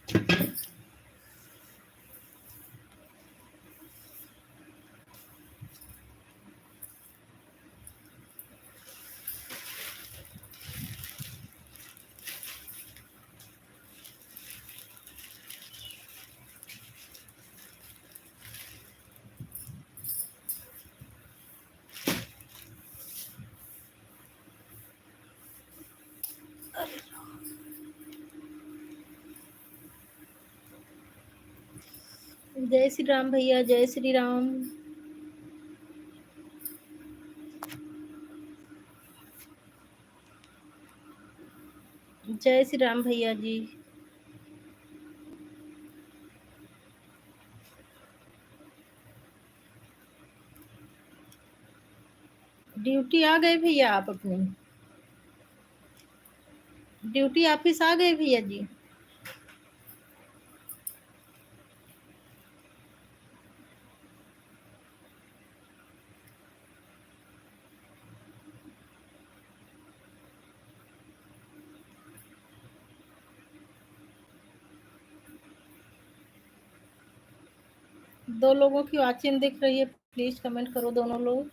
जय श्री राम भैया, जय श्री राम। जय श्री राम भैया जी। ड्यूटी आ गए भैया आप अपनी? ड्यूटी ऑफिस आ गए भैया जी? दो लोगों की वाचिंग दिख रही है, प्लीज कमेंट करो दोनों लोग।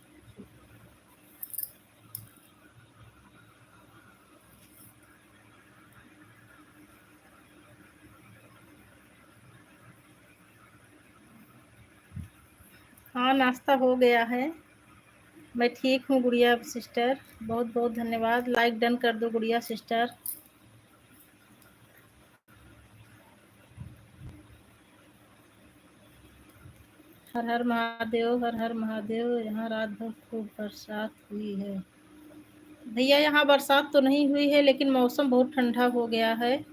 हाँ, नाश्ता हो गया है। मैं ठीक हूँ गुड़िया सिस्टर, बहुत बहुत धन्यवाद। लाइक डन कर दो गुड़िया सिस्टर। हर हर महादेव, हर हर महादेव। यहाँ रात भर खूब बरसात हुई है भैया। यहाँ बरसात तो नहीं हुई है, लेकिन मौसम बहुत ठंडा हो गया है।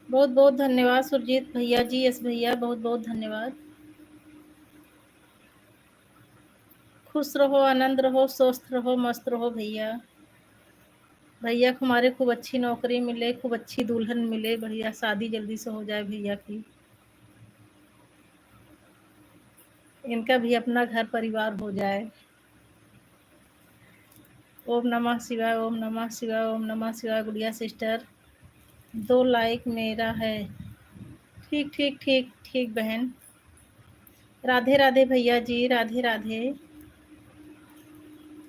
बहुत बहुत धन्यवाद सुरजीत भैया जी, यस भैया, बहुत बहुत धन्यवाद। खुश रहो, आनंद रहो, स्वस्थ रहो, मस्त रहो भैया। भैया को हमारे खूब अच्छी नौकरी मिले, खूब अच्छी दुल्हन मिले, बढ़िया शादी जल्दी से हो जाए भैया की। इनका भी अपना घर परिवार हो जाए। ओम नमः शिवाय, ओम नमः शिवाय, ओम नमः शिवाय गुड़िया सिस्टर। 2 लाइक मेरा है। ठीक ठीक ठीक ठीक बहन। राधे राधे भैया जी, राधे राधे।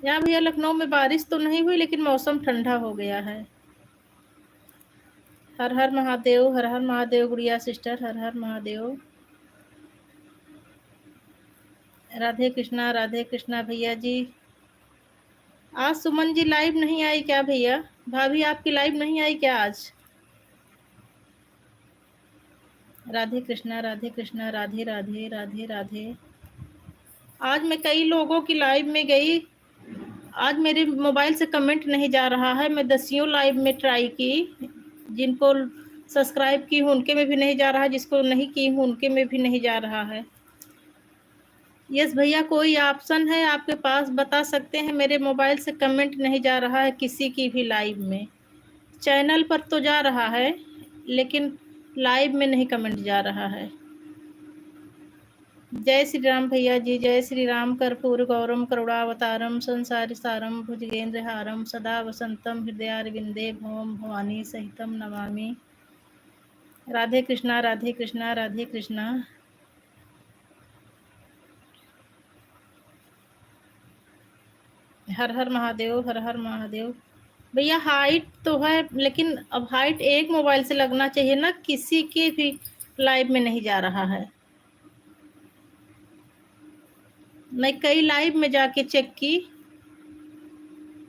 यहाँ भैया लखनऊ में बारिश तो नहीं हुई, लेकिन मौसम ठंडा हो गया है। हर हर महादेव, हर हर महादेव गुड़िया सिस्टर, हर हर महादेव। राधे कृष्णा भैया जी। आज सुमन जी लाइव नहीं आई क्या भैया? भाभी आपकी लाइव नहीं आई क्या आज? राधे कृष्णा, राधे कृष्णा, राधे राधे, राधे राधे। आज मैं कई लोगों की लाइव में गई, आज मेरे मोबाइल से कमेंट नहीं जा रहा है। मैं दसियों लाइव में ट्राई की, जिनको सब्सक्राइब की हूँ उनके में भी नहीं जा रहा है, जिसको नहीं की हूँ उनके में भी नहीं जा रहा है। यस भैया, कोई ऑप्शन है आपके पास, बता सकते हैं? मेरे मोबाइल से कमेंट नहीं जा रहा है किसी की भी लाइव में। चैनल पर तो जा रहा है, लेकिन लाइव में नहीं कमेंट जा रहा है। जय श्री राम भैया जी, जय श्री राम। कर्पूर गौरम करुणावतारम संसार सारम भुजगेंद्र हारम सदा वसंतम हृदयारविंदे भवम भवानी सहितम नमामि। राधे कृष्णा, राधे कृष्णा, राधे कृष्णा। हर हर महादेव, हर हर महादेव। भैया हाइट तो है, लेकिन अब हाइट एक मोबाइल से लगना चाहिए ना, किसी के भी लाइव में नहीं जा रहा है। मैं कई लाइव में जाके चेक की,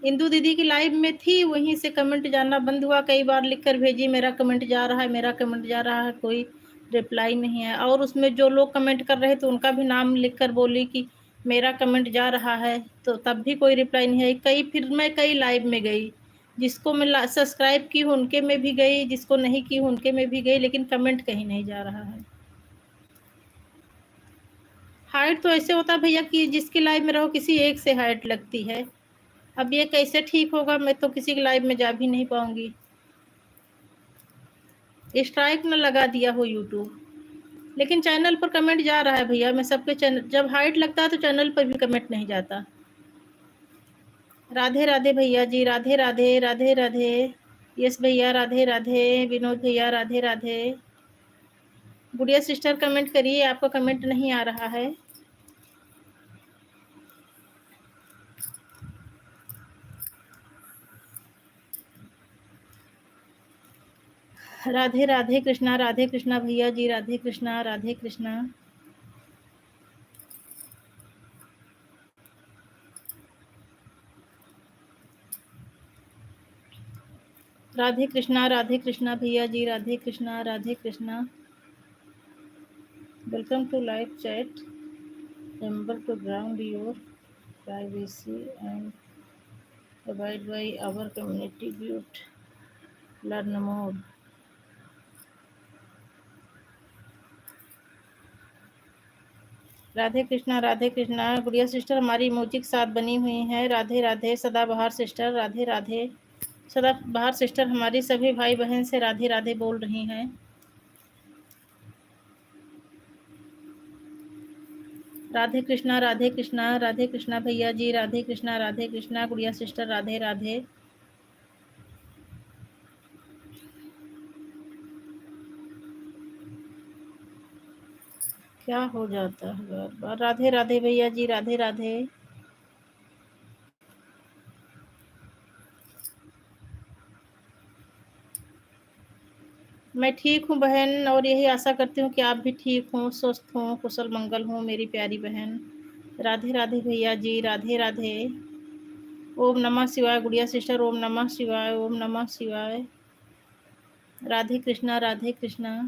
इंदू दीदी की लाइव में थी, वहीं से कमेंट जाना बंद हुआ। कई बार लिख कर भेजी मेरा कमेंट जा रहा है, मेरा कमेंट जा रहा है, कोई रिप्लाई नहीं है। और उसमें जो लोग कमेंट कर रहे थे उनका भी नाम लिख कर बोली कि मेरा कमेंट जा रहा है, तो तब भी कोई रिप्लाई नहीं है। फिर मैं कई लाइव में गई, जिसको मैं सब्सक्राइब की हूँ उनके में भी गई, जिसको नहीं की हूँ उनके में भी गई, लेकिन कमेंट कहीं नहीं जा रहा है। हाइट तो ऐसे होता है भैया कि जिसकी लाइव में रहो किसी एक से हाइट लगती है। अब ये कैसे ठीक होगा? मैं तो किसी की लाइव में जा भी नहीं पाऊंगी। स्ट्राइक न लगा दिया हो यूट्यूब, लेकिन चैनल पर कमेंट जा रहा है भैया। मैं सबके चैनल, जब हाइट लगता है तो चैनल पर भी कमेंट नहीं जाता। राधे राधे भैया जी, राधे राधे, राधे राधे। यस भैया, राधे राधे। विनोद भैया, राधे राधे। गुड़िया सिस्टर कमेंट करिए, आपका कमेंट नहीं आ रहा है। राधे राधे कृष्णा, राधे कृष्णा भैया जी, राधे कृष्णा, राधे कृष्णा। राधे कृष्णा भैया जी, Radhe Krishna, Radhe Krishna. Welcome to live chat. Remember to ground your privacy and abide by our community built. Learn more. Radhe Krishna गुड़िया सिस्टर हमारी इमोजी के साथ बनी हुई हैं। राधे राधे सदाबहार सिस्टर, राधे राधे सदाबहार सिस्टर हमारी सभी भाई बहन से राधे राधे बोल रही हैं। राधे कृष्णा राधे कृष्णा भैया जी, राधे कृष्णा गुड़िया सिस्टर, राधे राधे। क्या हो जाता है बार बार। राधे राधे भैया जी, राधे राधे। मैं ठीक हूँ बहन, और यही आशा करती हूँ कि आप भी ठीक हों, स्वस्थ हों, कुशल मंगल हों मेरी प्यारी बहन। राधे राधे भैया जी, राधे राधे। ओम नमः शिवाय गुड़िया सिस्टर, ओम नमः शिवाय, ओम नमः शिवाय। राधे कृष्णा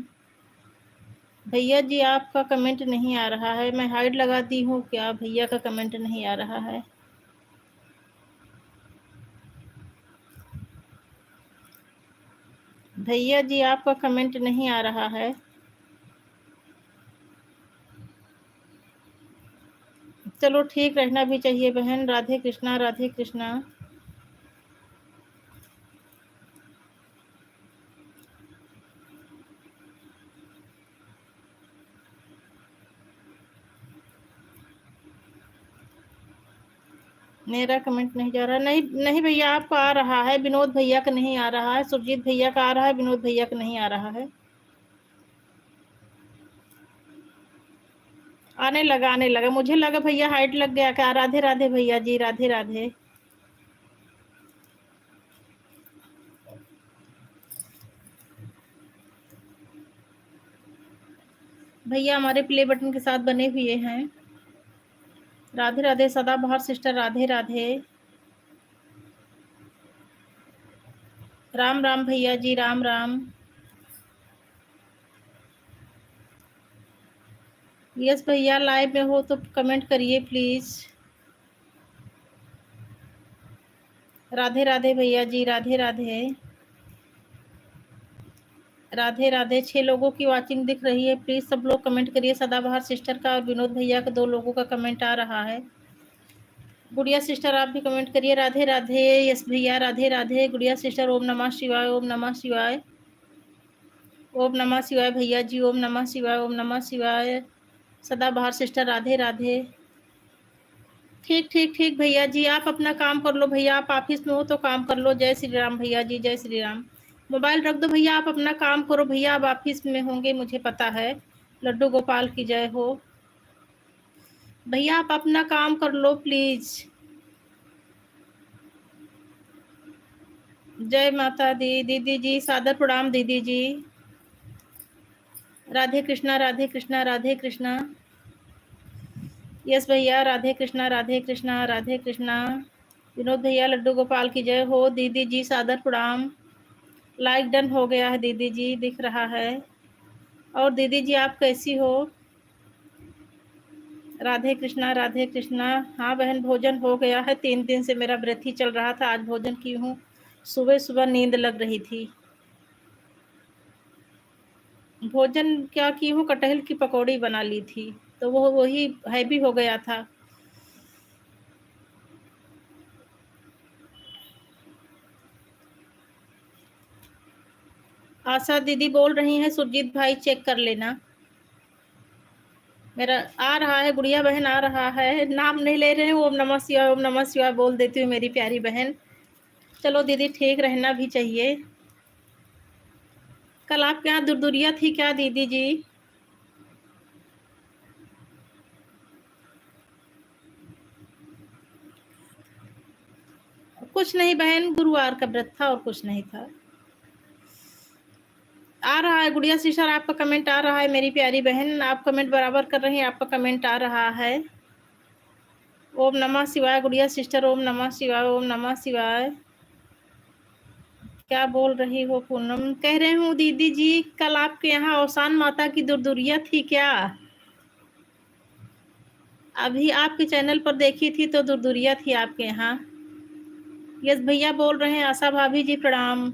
भैया जी, आपका कमेंट नहीं आ रहा है। मैं हाइड लगा दी हूँ, क्या भैया का कमेंट नहीं आ रहा है? भैया जी, आपका कमेंट नहीं आ रहा है। चलो ठीक, रहना भी चाहिए बहन। राधे कृष्णा, राधे कृष्णा। मेरा कमेंट नहीं जा रहा। नहीं नहीं भैया, आपका आ रहा है, विनोद भैया का नहीं आ रहा है। सुरजीत भैया का आ रहा है, विनोद भैया का नहीं आ रहा है। आने लगा। मुझे लगा भैया हाइट लग गया क्या। राधे राधे भैया जी, राधे राधे। भैया हमारे प्ले बटन के साथ बने हुए हैं। राधे राधे सदाबहार सिस्टर, राधे राधे। राम राम भैया जी, राम राम। यस भैया, लाइव में हो तो कमेंट करिए प्लीज। राधे राधे भैया जी, राधे राधे। राधे राधे। 6 लोगों की वाचिंग दिख रही है, प्लीज सब लोग कमेंट करिए। सदाबहार सिस्टर का और विनोद भैया का 2 लोगों का कमेंट आ रहा है। गुड़िया सिस्टर आप भी कमेंट करिए। राधे राधे। यस भैया, राधे राधे। गुड़िया सिस्टर ओम नमः शिवाय, ओम नमः शिवाय। ओम नमः शिवाय भैया जी, ओम नमः शिवाय, ओम नमः शिवाय। सदाबहार सिस्टर, राधे राधे। ठीक ठीक ठीक भैया जी, आप अपना काम कर लो भैया। आप ऑफिस में हो तो काम कर लो। जय श्री राम भैया जी, जय श्री राम। मोबाइल रख दो भैया, आप अपना काम करो भैया। आप ऑफिस में होंगे, मुझे पता है। लड्डू गोपाल की जय हो। भैया आप अपना काम कर लो प्लीज। जय माता दी। दीदी जी सादर प्रणाम दीदी जी। राधे कृष्णा, राधे कृष्णा, राधे कृष्णा। यस भैया, राधे कृष्णा, राधे कृष्णा, राधे कृष्णा। विनोद भैया लड्डू गोपाल की जय हो। दीदी जी सादर प्रणाम। लाइक डन हो गया है दीदी जी, दिख रहा है। और दीदी जी आप कैसी हो? राधे कृष्णा, राधे कृष्णा। हाँ बहन, भोजन हो गया है। 3 दिन से मेरा व्रत ही चल रहा था, आज भोजन की हूँ। सुबह सुबह नींद लग रही थी। भोजन क्या की हूँ, कटहल की पकौड़ी बना ली थी, तो वो वही हैवी हो गया था। आशा दीदी बोल रही हैं, सुरजीत भाई चेक कर लेना। मेरा आ रहा है, गुड़िया बहन आ रहा है। नाम नहीं ले रहे हैं। ओम नमः शिवाय, ओम नमः शिवाय बोल देती हूँ मेरी प्यारी बहन। चलो दीदी ठीक, रहना भी चाहिए। कल आपके यहाँ दुरदुरिया थी क्या दीदी जी? कुछ नहीं बहन, गुरुवार का व्रत था और कुछ नहीं था। आ रहा है गुड़िया सिस्टर, आपका कमेंट आ रहा है मेरी प्यारी बहन, आप कमेंट बराबर कर रही हैं, आपका कमेंट आ रहा है। ओम नमः शिवाय गुड़िया सिस्टर, ओम नमः शिवाय, ओम नमः शिवाय। क्या बोल रही हो पूनम? कह रहे हूँ दीदी जी, कल आपके यहाँ औसान माता की दुर्दुरिया थी क्या? अभी आपके चैनल पर देखी थी तो दुर्दुरिया थी आपके यहाँ। यस भैया बोल रहे हैं, आशा भाभी जी प्रणाम।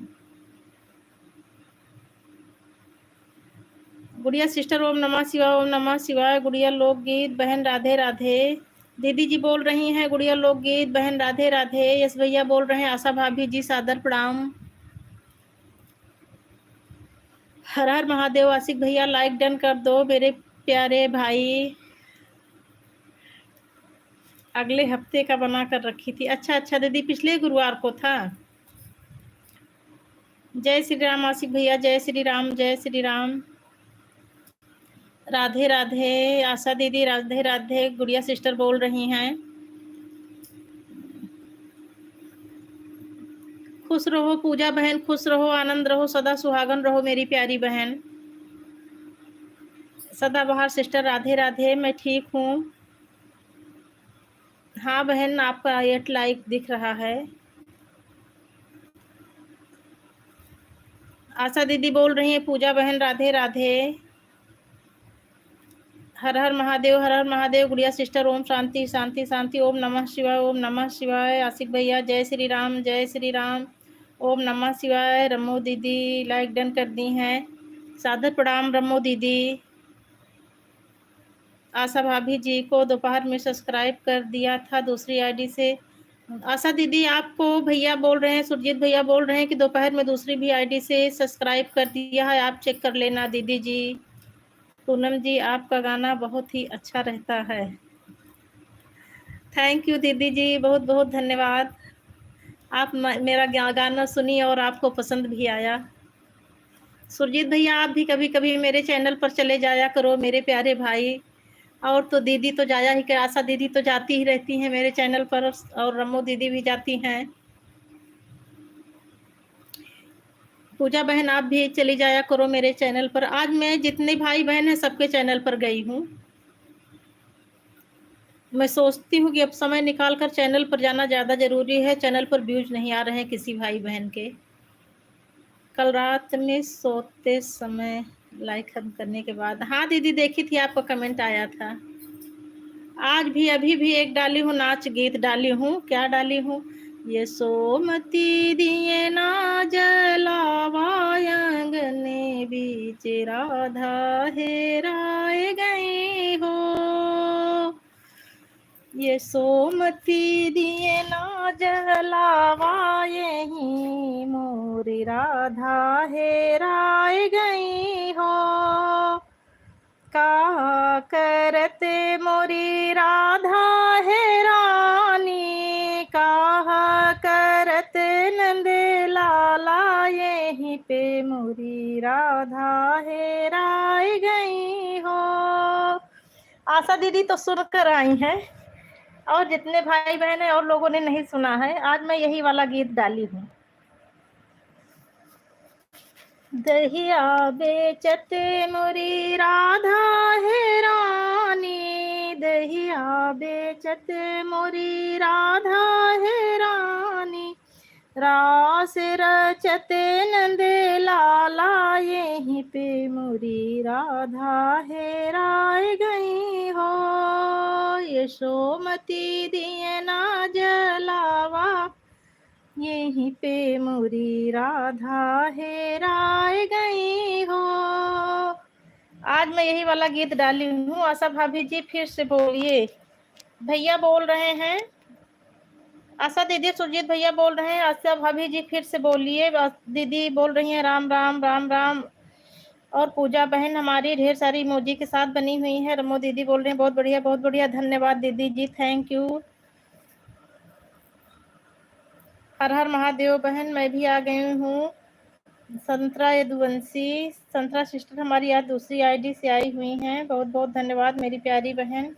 गुड़िया सिस्टर ओम नमः शिवाय, ओम नमः शिवाय। गुड़िया लोकगीत बहन राधे राधे। दीदी जी बोल रही हैं गुड़िया लोकगीत बहन राधे राधे। यस भैया बोल रहे हैं, आशा भाभी जी सादर प्रणाम। हर हर महादेव। आशिक भैया लाइक डन कर दो मेरे प्यारे भाई। अगले हफ्ते का बना कर रखी थी। अच्छा अच्छा दीदी, पिछले गुरुवार को था। जय श्री राम आशिक भैया, जय श्री राम, जय श्री राम। राधे राधे आशा दीदी, राधे राधे। गुड़िया सिस्टर बोल रही हैं, खुश रहो पूजा बहन, खुश रहो, आनंद रहो, सदा सुहागन रहो मेरी प्यारी बहन। सदाबहार सिस्टर राधे राधे। मैं ठीक हूँ। हाँ बहन, आपका 8 लाइक दिख रहा है। आशा दीदी बोल रही हैं, पूजा बहन राधे राधे। हर हर महादेव, हर हर महादेव। गुड़िया सिस्टर ओम शांति शांति शांति। ओम नमः शिवाय, ओम नमः शिवाय। आशिक भैया जय श्री राम, जय श्री राम। ओम नमः शिवाय। रमो दीदी लाइक डन कर दी हैं, सादर प्रणाम रमो दीदी। आशा भाभी जी को दोपहर में सब्सक्राइब कर दिया था दूसरी आईडी से। आशा दीदी आपको भैया बोल रहे हैं, सुरजीत भैया बोल रहे हैं कि दोपहर में दूसरी भी आईडी से सब्सक्राइब कर दिया है, आप चेक कर लेना दीदी जी। पूनम जी आपका गाना बहुत ही अच्छा रहता है। थैंक यू दीदी जी, बहुत बहुत धन्यवाद। आप मेरा गाना सुनी और आपको पसंद भी आया। सुरजीत भैया आप भी कभी कभी मेरे चैनल पर चले जाया करो मेरे प्यारे भाई। और तो दीदी तो जाया ही कर, आशा दीदी तो जाती ही रहती हैं मेरे चैनल पर, और रमो दीदी भी जाती हैं। पूजा बहन आप भी चली जाया करो मेरे चैनल पर। आज मैं जितने भाई बहन हैं सबके चैनल पर गई हूँ। मैं सोचती हूँ कि अब समय निकाल कर चैनल पर जाना ज़्यादा ज़रूरी है। चैनल पर व्यूज नहीं आ रहे हैं किसी भाई बहन के। कल रात में सोते समय लाइक खत्म करने के बाद, हाँ दीदी देखी थी, आपका कमेंट आया था। आज भी अभी भी एक डाली हूँ, नाच गीत डाली हूँ। क्या डाली हूँ? ये सोमती दिए ना जलावा, आंगने बीच राधा हेराए गई हो। ये सोमती दिए ना जलावा, यही मोरी राधा हेराए गई हो। का करते मोरी राधा है रानी, कहा करते नंद लाला, यहीं पे मोरी राधा हेराई गई हो। आशा दीदी तो सुनकर आई हैं, और जितने भाई बहन हैं और लोगों ने नहीं सुना है, आज मैं यही वाला गीत डाली हूँ। दहिया बेचत मोरी राधा है रानी, दहिया बेचत मोरी राधा है रानी, रास रचत नंद लाला, यहीं पे मोरी राधा हेराए गई हो। यशोमती दिए ना जलावा, यहीं पे मोरी राधा हेराए गई हो। आज मैं यही वाला गीत डाली हूँ। आशा भाभी जी फिर से बोलिए। भैया बोल रहे हैं, आशा दीदी सुरजीत भैया बोल रहे हैं, आशा भाभी जी फिर से बोलिए। दीदी बोल रही हैं राम राम राम राम। और पूजा बहन हमारी ढेर सारी इमोजी के साथ बनी हुई है। रमो दीदी बोल रहे हैं बहुत बढ़िया बहुत बढ़िया, धन्यवाद दीदी जी, थैंक यू। हर हर महादेव बहन, मैं भी आ गई हूँ। संतरा यदुवंशी, संतरा सिस्टर हमारी आज दूसरी आईडी से आई हुई हैं, बहुत बहुत धन्यवाद मेरी प्यारी बहन।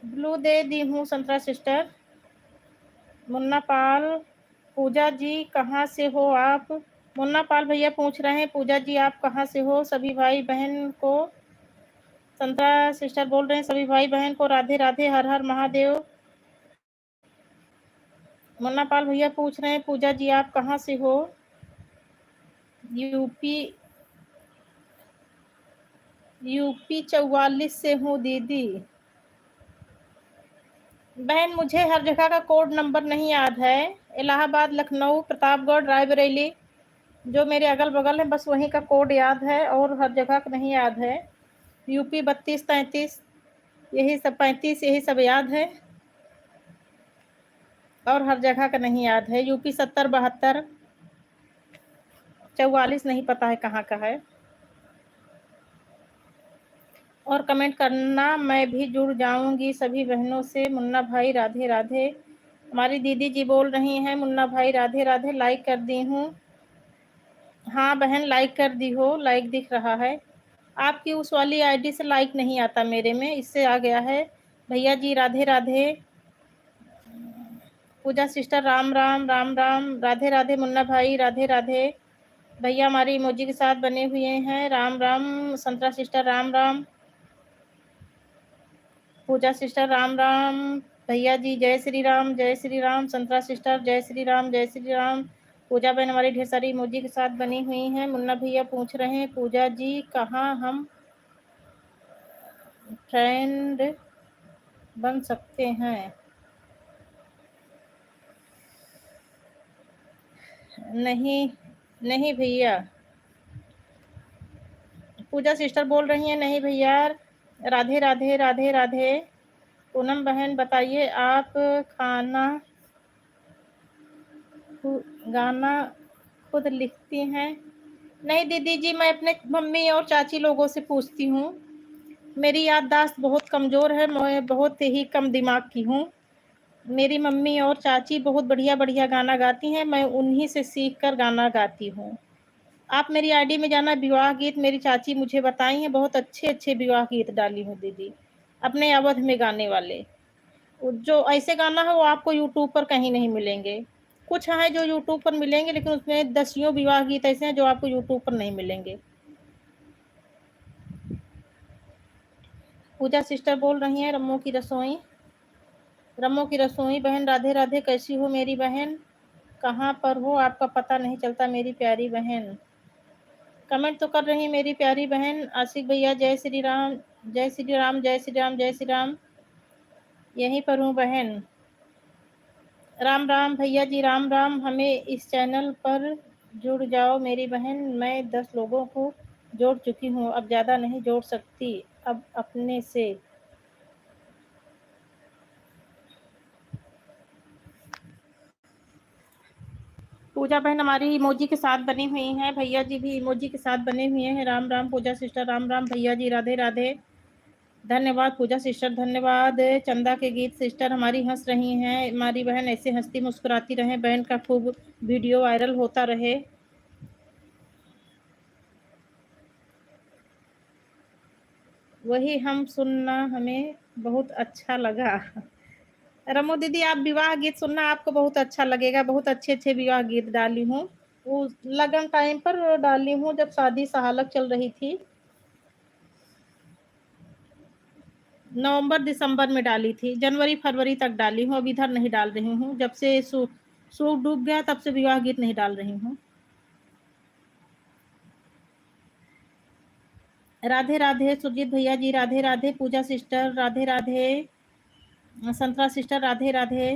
ब्लू दे दी हूँ संतरा सिस्टर। मुन्ना पाल, पूजा जी कहाँ से हो आप? मुन्ना पाल भैया पूछ रहे हैं पूजा जी आप कहाँ से हो? सभी भाई बहन को, संतरा सिस्टर बोल रहे हैं सभी भाई बहन को राधे राधे, हर हर महादेव। मुन्ना पाल भैया पूछ रहे हैं पूजा जी आप कहाँ से हो? यूपी 44 से हूँ दीदी। बहन मुझे हर जगह का कोड नंबर नहीं याद है। इलाहाबाद, लखनऊ, प्रतापगढ़, रायबरेली जो मेरे अगल बगल है बस वहीं का कोड याद है और हर जगह का नहीं याद है। यूपी 32-33 यही सब, 35 यही सब याद है और हर जगह का नहीं याद है। यूपी 70-72 44 नहीं पता है कहाँ का है। और कमेंट करना, मैं भी जुड़ जाऊंगी सभी बहनों से। मुन्ना भाई राधे राधे। हमारी दीदी जी बोल रही हैं मुन्ना भाई राधे राधे, लाइक कर दी हूँ। हाँ बहन लाइक कर दी हो, लाइक दिख रहा है। आपकी उस वाली आईडी से लाइक नहीं आता मेरे में, इससे आ गया है। भैया जी राधे राधे। पूजा सिस्टर राम राम राम राम, राधे राधे। मुन्ना भाई राधे राधे। भैया हमारी इमोजी के साथ बने हुए हैं, राम राम। संतरा सिस्टर राम राम। पूजा सिस्टर राम राम। भैया जी जय श्री राम, जय श्री राम। संतरा सिस्टर जय श्री राम, जय श्री राम। पूजा बहन हमारी ढेर सारी इमोजी के साथ बनी हुई हैं। मुन्ना भैया पूछ रहे हैं पूजा जी कहाँ हम फ्रेंड बन सकते हैं? नहीं नहीं भैया। पूजा सिस्टर बोल रही हैं नहीं भैया। राधे राधे राधे राधे। पूनम बहन बताइए आप खाना गाना खुद लिखती हैं? नहीं दीदी जी, मैं अपने मम्मी और चाची लोगों से पूछती हूँ। मेरी याददाश्त बहुत कमज़ोर है, मैं बहुत ही कम दिमाग की हूँ। मेरी मम्मी और चाची बहुत बढ़िया बढ़िया गाना गाती हैं, मैं उन्हीं से सीख कर गाना गाती हूँ। आप मेरी आईडी में जाना, विवाह गीत मेरी चाची मुझे बताई हैं, बहुत अच्छे अच्छे विवाह गीत डाली हूँ दीदी, अपने अवध में गाने वाले। जो ऐसे गाना है वो आपको यूट्यूब पर कहीं नहीं मिलेंगे। कुछ हैं जो यूट्यूब पर मिलेंगे लेकिन उसमें दसियों विवाह गीत ऐसे हैं जो आपको यूट्यूब पर नहीं मिलेंगे। पूजा सिस्टर बोल रही हैं रम्मो की रसोई। रम्मो की रसोई बहन राधे राधे, कैसी हो मेरी बहन? कहाँ पर हो आपका पता नहीं चलता मेरी प्यारी बहन। कमेंट तो कर रही मेरी प्यारी बहन। आशिक भैया जय श्री राम, जय श्री राम, जय श्री राम, जय श्री राम। यहीं पर हूँ बहन। राम राम भैया जी राम राम। हमें इस चैनल पर जुड़ जाओ मेरी बहन, मैं 10 लोगों को जोड़ चुकी हूँ, अब ज़्यादा नहीं जोड़ सकती अब अपने से। पूजा बहन हमारी इमोजी के साथ बनी हुई हैं, भैया जी भी इमोजी के साथ बने हुए हैं। राम राम पूजा सिस्टर राम राम, भैया जी राधे राधे। धन्यवाद पूजा सिस्टर, धन्यवाद। चंदा के गीत सिस्टर हमारी हंस रही हैं। हमारी बहन ऐसे हंसती मुस्कुराती रहे, बहन का खूब वीडियो वायरल होता रहे। वही हम सुनना हमें बहुत अच्छा लगा। रमो दीदी आप विवाह गीत सुनना, आपको बहुत अच्छा लगेगा, बहुत अच्छे अच्छे विवाह गीत डाली हूँ। वो लगन टाइम पर डाली हूँ जब शादी सहालक चल रही थी, नवंबर दिसंबर में डाली थी, जनवरी फरवरी तक डाली हूँ, अब इधर नहीं डाल रही हूँ। जब से सूप डूब गया तब से विवाह गीत नहीं डाल रही हूँ। राधे राधे सुरजीत भैया जी राधे राधे। पूजा सिस्टर राधे राधे। संतरा सिस्टर राधे राधे।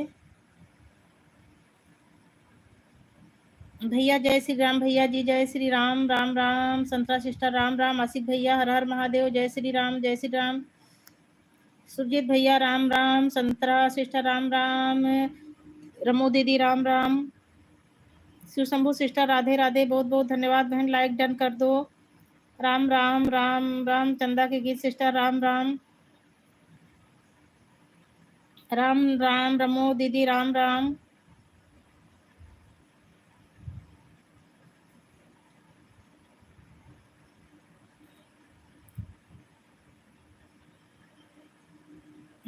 भैया जय श्री राम, भैया जी जय श्री राम, राम राम। संतरा सिस्टर राम राम। आसिफ भैया हर हर महादेव, जय श्री राम, जय श्री राम। सुरजीत भैया राम राम। संतरा सिस्टर राम राम। रमो दीदी राम राम। शिव शंभू सिस्टर राधे राधे, बहुत बहुत धन्यवाद बहन, लाइक डन कर दो। राम राम राम राम। चंदा के गीत सिस्टर राम राम, राम राम। रमो दीदी राम राम।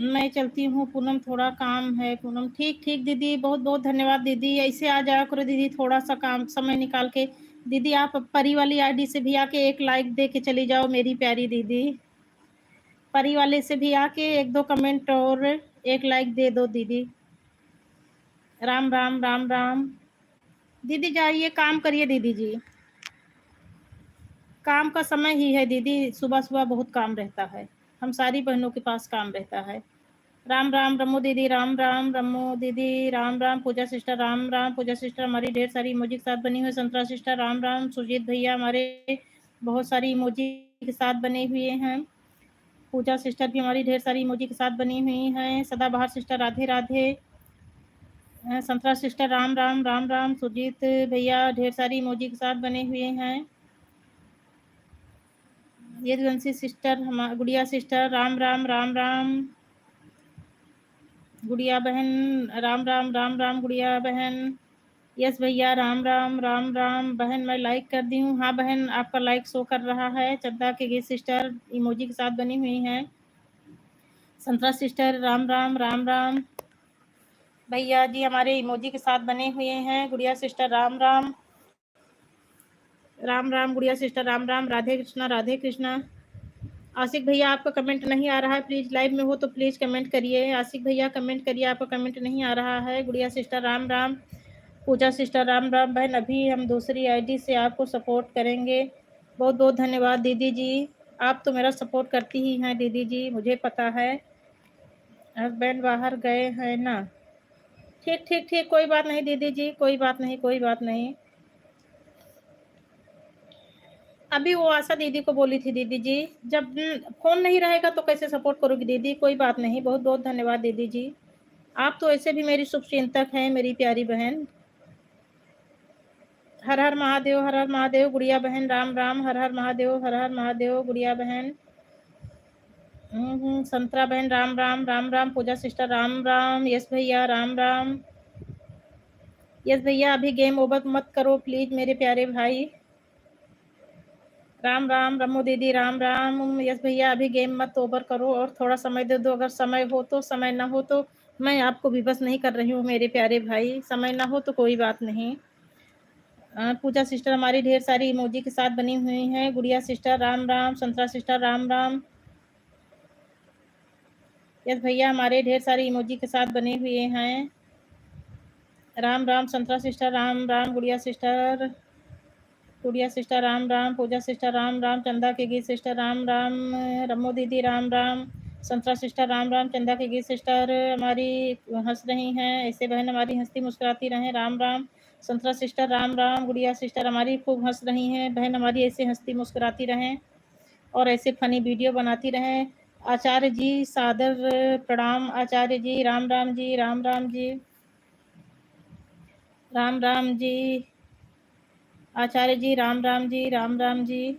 मैं चलती हूँ पूनम, थोड़ा काम है पूनम। ठीक ठीक दीदी, बहुत बहुत धन्यवाद दीदी। ऐसे आ जाया करो दीदी, थोड़ा सा काम समय निकाल के। दीदी आप परी वाली आईडी से भी आके एक लाइक दे के चली जाओ मेरी प्यारी दीदी। परी वाले से भी आके एक दो कमेंट और एक लाइक दे दो दीदी। राम राम राम राम। दीदी जाइए काम करिए दीदी जी, काम का समय ही है दीदी, सुबह सुबह बहुत काम रहता है, हम सारी बहनों के पास काम रहता है। राम राम रमो दीदी, राम राम रमो दीदी, राम राम पूजा सिस्टर, राम राम पूजा सिस्टर हमारी ढेर सारी इमोजी के साथ बनी हुई। संतरा सिस्टर राम राम। सुजीत भैया हमारे बहुत सारी इमोजी के साथ बने हुए हैं। पूजा सिस्टर भी हमारी ढेर सारी इमोजी के साथ बनी हुई हैं। सदाबहार सिस्टर राधे राधे। संतरा सिस्टर राम राम राम राम। सुजीत भैया ढेर सारी इमोजी के साथ बने हुए हैं। यदुवंशी सिस्टर, हमारा गुड़िया सिस्टर राम राम राम राम। गुड़िया बहन राम राम राम राम। गुड़िया बहन यस भैया राम राम राम राम। बहन मैं लाइक कर दी हूँ। हाँ बहन आपका लाइक शो कर रहा है। चद्दा के गीत सिस्टर इमोजी के साथ बनी हुई हैं। संतरा सिस्टर राम राम राम राम। भैया जी हमारे इमोजी के साथ बने हुए हैं। गुड़िया सिस्टर राम राम राम राम। गुड़िया सिस्टर राम राम। राधे कृष्णा राधे कृष्णा। आशिक भैया आपका कमेंट नहीं आ रहा है, प्लीज लाइव में हो तो प्लीज कमेंट करिए। आशिक भैया कमेंट करिए, आपका कमेंट नहीं आ रहा है। गुड़िया सिस्टर राम राम। पूजा सिस्टर राम राम। बहन अभी हम दूसरी आईडी से आपको सपोर्ट करेंगे। बहुत बहुत धन्यवाद दीदी जी, आप तो मेरा सपोर्ट करती ही हैं दीदी जी, मुझे पता है। हस्बैंड बाहर गए हैं ना। ठीक ठीक ठीक, कोई बात नहीं दीदी जी, कोई बात नहीं कोई बात नहीं। अभी वो आशा दीदी को बोली थी दीदी जी, जब फोन नहीं रहेगा तो कैसे सपोर्ट करोगी दीदी। कोई बात नहीं, बहुत बहुत धन्यवाद दीदी जी, आप तो ऐसे भी मेरी शुभचिंतक हैं मेरी प्यारी बहन। हर हर महादेव, हर हर महादेव। गुड़िया बहन राम राम। हर हर महादेव, हर हर महादेव। गुड़िया बहन संतरा बहन राम राम राम राम। पूजा सिस्टर राम राम। यस भैया राम राम। यस भैया अभी गेम ओवर मत करो प्लीज मेरे प्यारे भाई। राम राम रमो दीदी राम राम। यस भैया अभी गेम मत ओवर करो और थोड़ा समय दे दो, अगर समय हो तो, समय ना हो तो मैं आपको विवश नहीं कर रही हूँ मेरे प्यारे भाई, समय ना हो तो कोई बात नहीं। पूजा सिस्टर हमारी ढेर सारी इमोजी के साथ बनी हुई हैं। गुड़िया sister Ram Ram. Santra sister Ram Ram. Yes भैया हमारे ढेर सारी इमोजी के साथ बने हुए हैं। राम राम। संतरा सिस्टर राम राम। गुड़िया सिस्टर, गुड़िया सिस्टर राम राम। पूजा सिस्टर राम राम। चंदा के गीत सिस्टर राम राम। रमो दीदी राम राम। संतरा सिस्टर राम राम। चंदा के गीत सिस्टर हमारी हंस रही हैं, ऐसे बहन हमारी हंसती मुस्कुराती रहें। राम राम। संतरा सिस्टर राम राम। गुड़िया सिस्टर हमारी खूब हंस रही हैं, बहन हमारी ऐसे हंसती मुस्कुराती रहें और ऐसे फनी वीडियो बनाती रहें। आचार्य जी सादर प्रणाम। आचार्य जी राम राम जी, राम राम जी, राम राम जी। आचार्य जी राम राम जी, राम राम जी।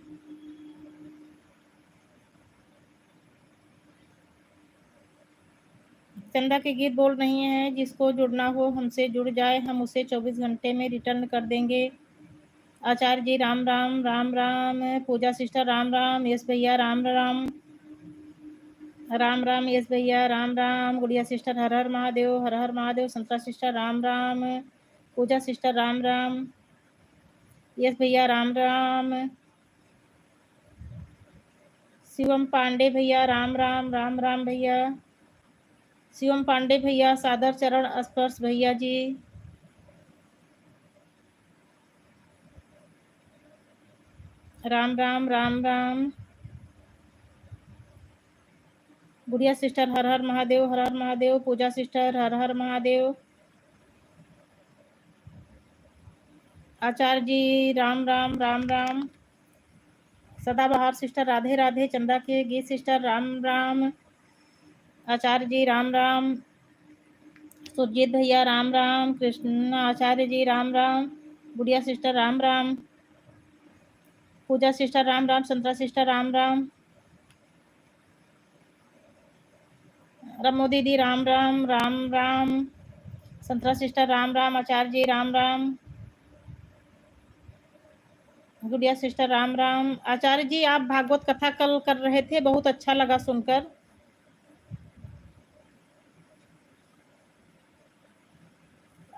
चंदा के गीत बोल रही हैं, जिसको जुड़ना हो हमसे जुड़ जाए, हम उसे 24 घंटे में रिटर्न कर देंगे। आचार्य जी राम राम राम राम। पूजा सिस्टर राम राम। यस भैया राम राम। राम राम यस भैया राम राम। गुड़िया सिस्टर हर हर महादेव, हर हर महादेव। संतरा सिस्टर राम राम। पूजा सिस्टर राम राम। यस भैया राम राम। शिवम पांडे भैया राम राम, राम राम भैया। शिवम पांडे भैया सादर चरण स्पर्श भैया जी। राम राम राम राम। गुड़िया सिस्टर हर हर महादेव, हर हर महादेव। पूजा सिस्टर हर हर महादेव। आचार्य जी राम राम राम राम। सदाबहार सिस्टर राधे राधे। चंदा के गीत सिस्टर राम राम। आचार्य जी राम राम। सुरजीत भैया राम राम। कृष्ण आचार्य जी राम राम। गुड़िया सिस्टर राम राम। पूजा सिस्टर राम राम। संतरा सिस्टर राम राम। रमो दीदी राम राम, राम राम। संतरा सिस्टर राम राम। आचार्य जी राम राम। गुड़िया सिस्टर राम राम। आचार्य जी आप भागवत कथा कल कर रहे थे, बहुत अच्छा लगा सुनकर।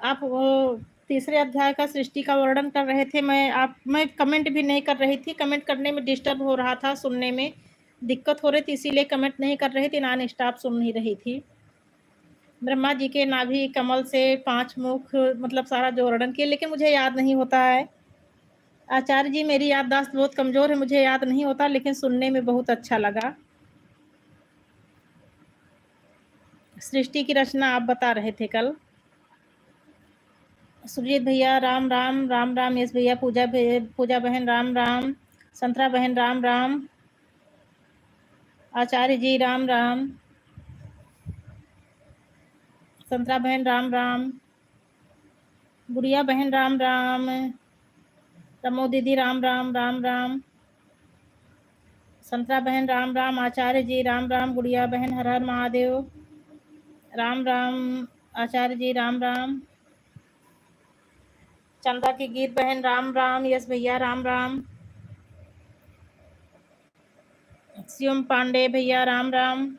आप वो तीसरे अध्याय का सृष्टि का वर्णन कर रहे थे। मैं कमेंट भी नहीं कर रही थी, कमेंट करने में डिस्टर्ब हो रहा था, सुनने में दिक्कत हो रही थी, इसीलिए कमेंट नहीं कर रही थी, नॉन स्टॉप सुन ही रही थी। ब्रह्मा जी के नाभि कमल से 5 मुख मतलब सारा जो वर्णन किया, लेकिन मुझे याद नहीं होता है। आचार्य जी, मेरी याददाश्त बहुत कमज़ोर है, मुझे याद नहीं होता, लेकिन सुनने में बहुत अच्छा लगा। सृष्टि की रचना आप बता रहे थे कल। सुरजीत भैया राम राम, राम राम यश भैया, पूजा बहन राम राम, संतरा बहन राम राम, आचार्य जी राम राम, संतरा बहन राम राम, गुड़िया बहन राम राम, रमो दीदी राम राम, राम राम, संतरा बहन राम राम, आचार्य जी राम राम, गुड़िया बहन हर हर महादेव, राम राम, आचार्य जी राम राम, चंदा की गीत बहन राम राम, यश भैया राम राम, शिवम पांडे भैया राम राम,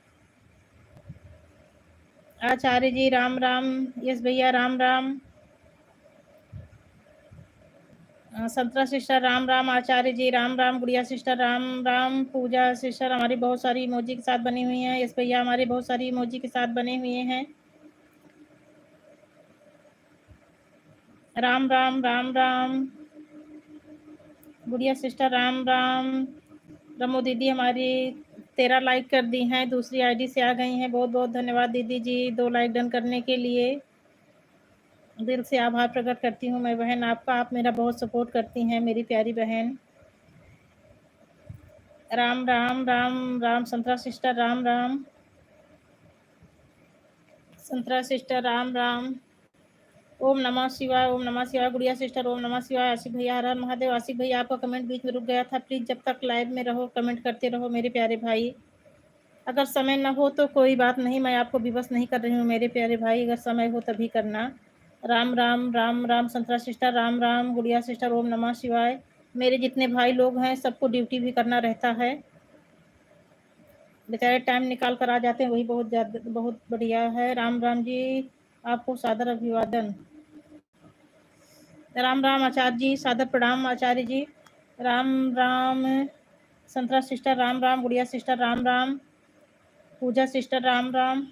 आचार्य जी राम राम, यश भैया राम राम, संतरा सिस्टर राम राम, आचार्य जी राम राम, गुड़िया सिस्टर राम राम, पूजा सिस्टर हमारी बहुत सारी इमोजी के साथ बनी हुई हैं, यश भैया हमारे बहुत सारी इमोजी के साथ बने हुए हैं। राम राम, राम राम, गुड़िया सिस्टर राम राम, रमो दीदी हमारी 13 लाइक कर दी हैं, दूसरी आईडी से आ गई हैं, बहुत बहुत धन्यवाद दीदी जी 2 लाइक डन करने के लिए। दिल से आभार प्रकट करती हूँ मैं बहन आपका, आप मेरा बहुत सपोर्ट करती हैं मेरी प्यारी बहन। राम राम, राम राम, संतरा सिस्टर राम राम, संतरा सिस्टर राम राम, ओम नमः शिवाय, ओम नमः शिवाय, गुड़िया सिस्टर ओम नमः शिवाय, आशिक भैया हर हर महादेव। आशिक भैया आपका कमेंट बीच में रुक गया था, प्लीज़ जब तक लाइव में रहो कमेंट करते रहो मेरे प्यारे भाई। अगर समय न हो तो कोई बात नहीं, मैं आपको विवश नहीं कर रही हूँ मेरे प्यारे भाई, अगर समय हो तभी करना। राम राम, राम राम, संतरा सिस्टर राम राम, गुड़िया सिस्टर ओम नमः शिवाय। मेरे जितने भाई लोग हैं सबको ड्यूटी भी करना रहता है, बेचारे टाइम निकाल कर आ जाते हैं, वही बहुत ज़्यादा बहुत बढ़िया है। राम राम जी, आपको सादर अभिवादन। राम राम आचार्य जी, सादर प्रणाम आचार्य जी। राम राम, संतरा सिस्टर राम राम, गुड़िया सिस्टर राम राम, पूजा सिस्टर राम राम,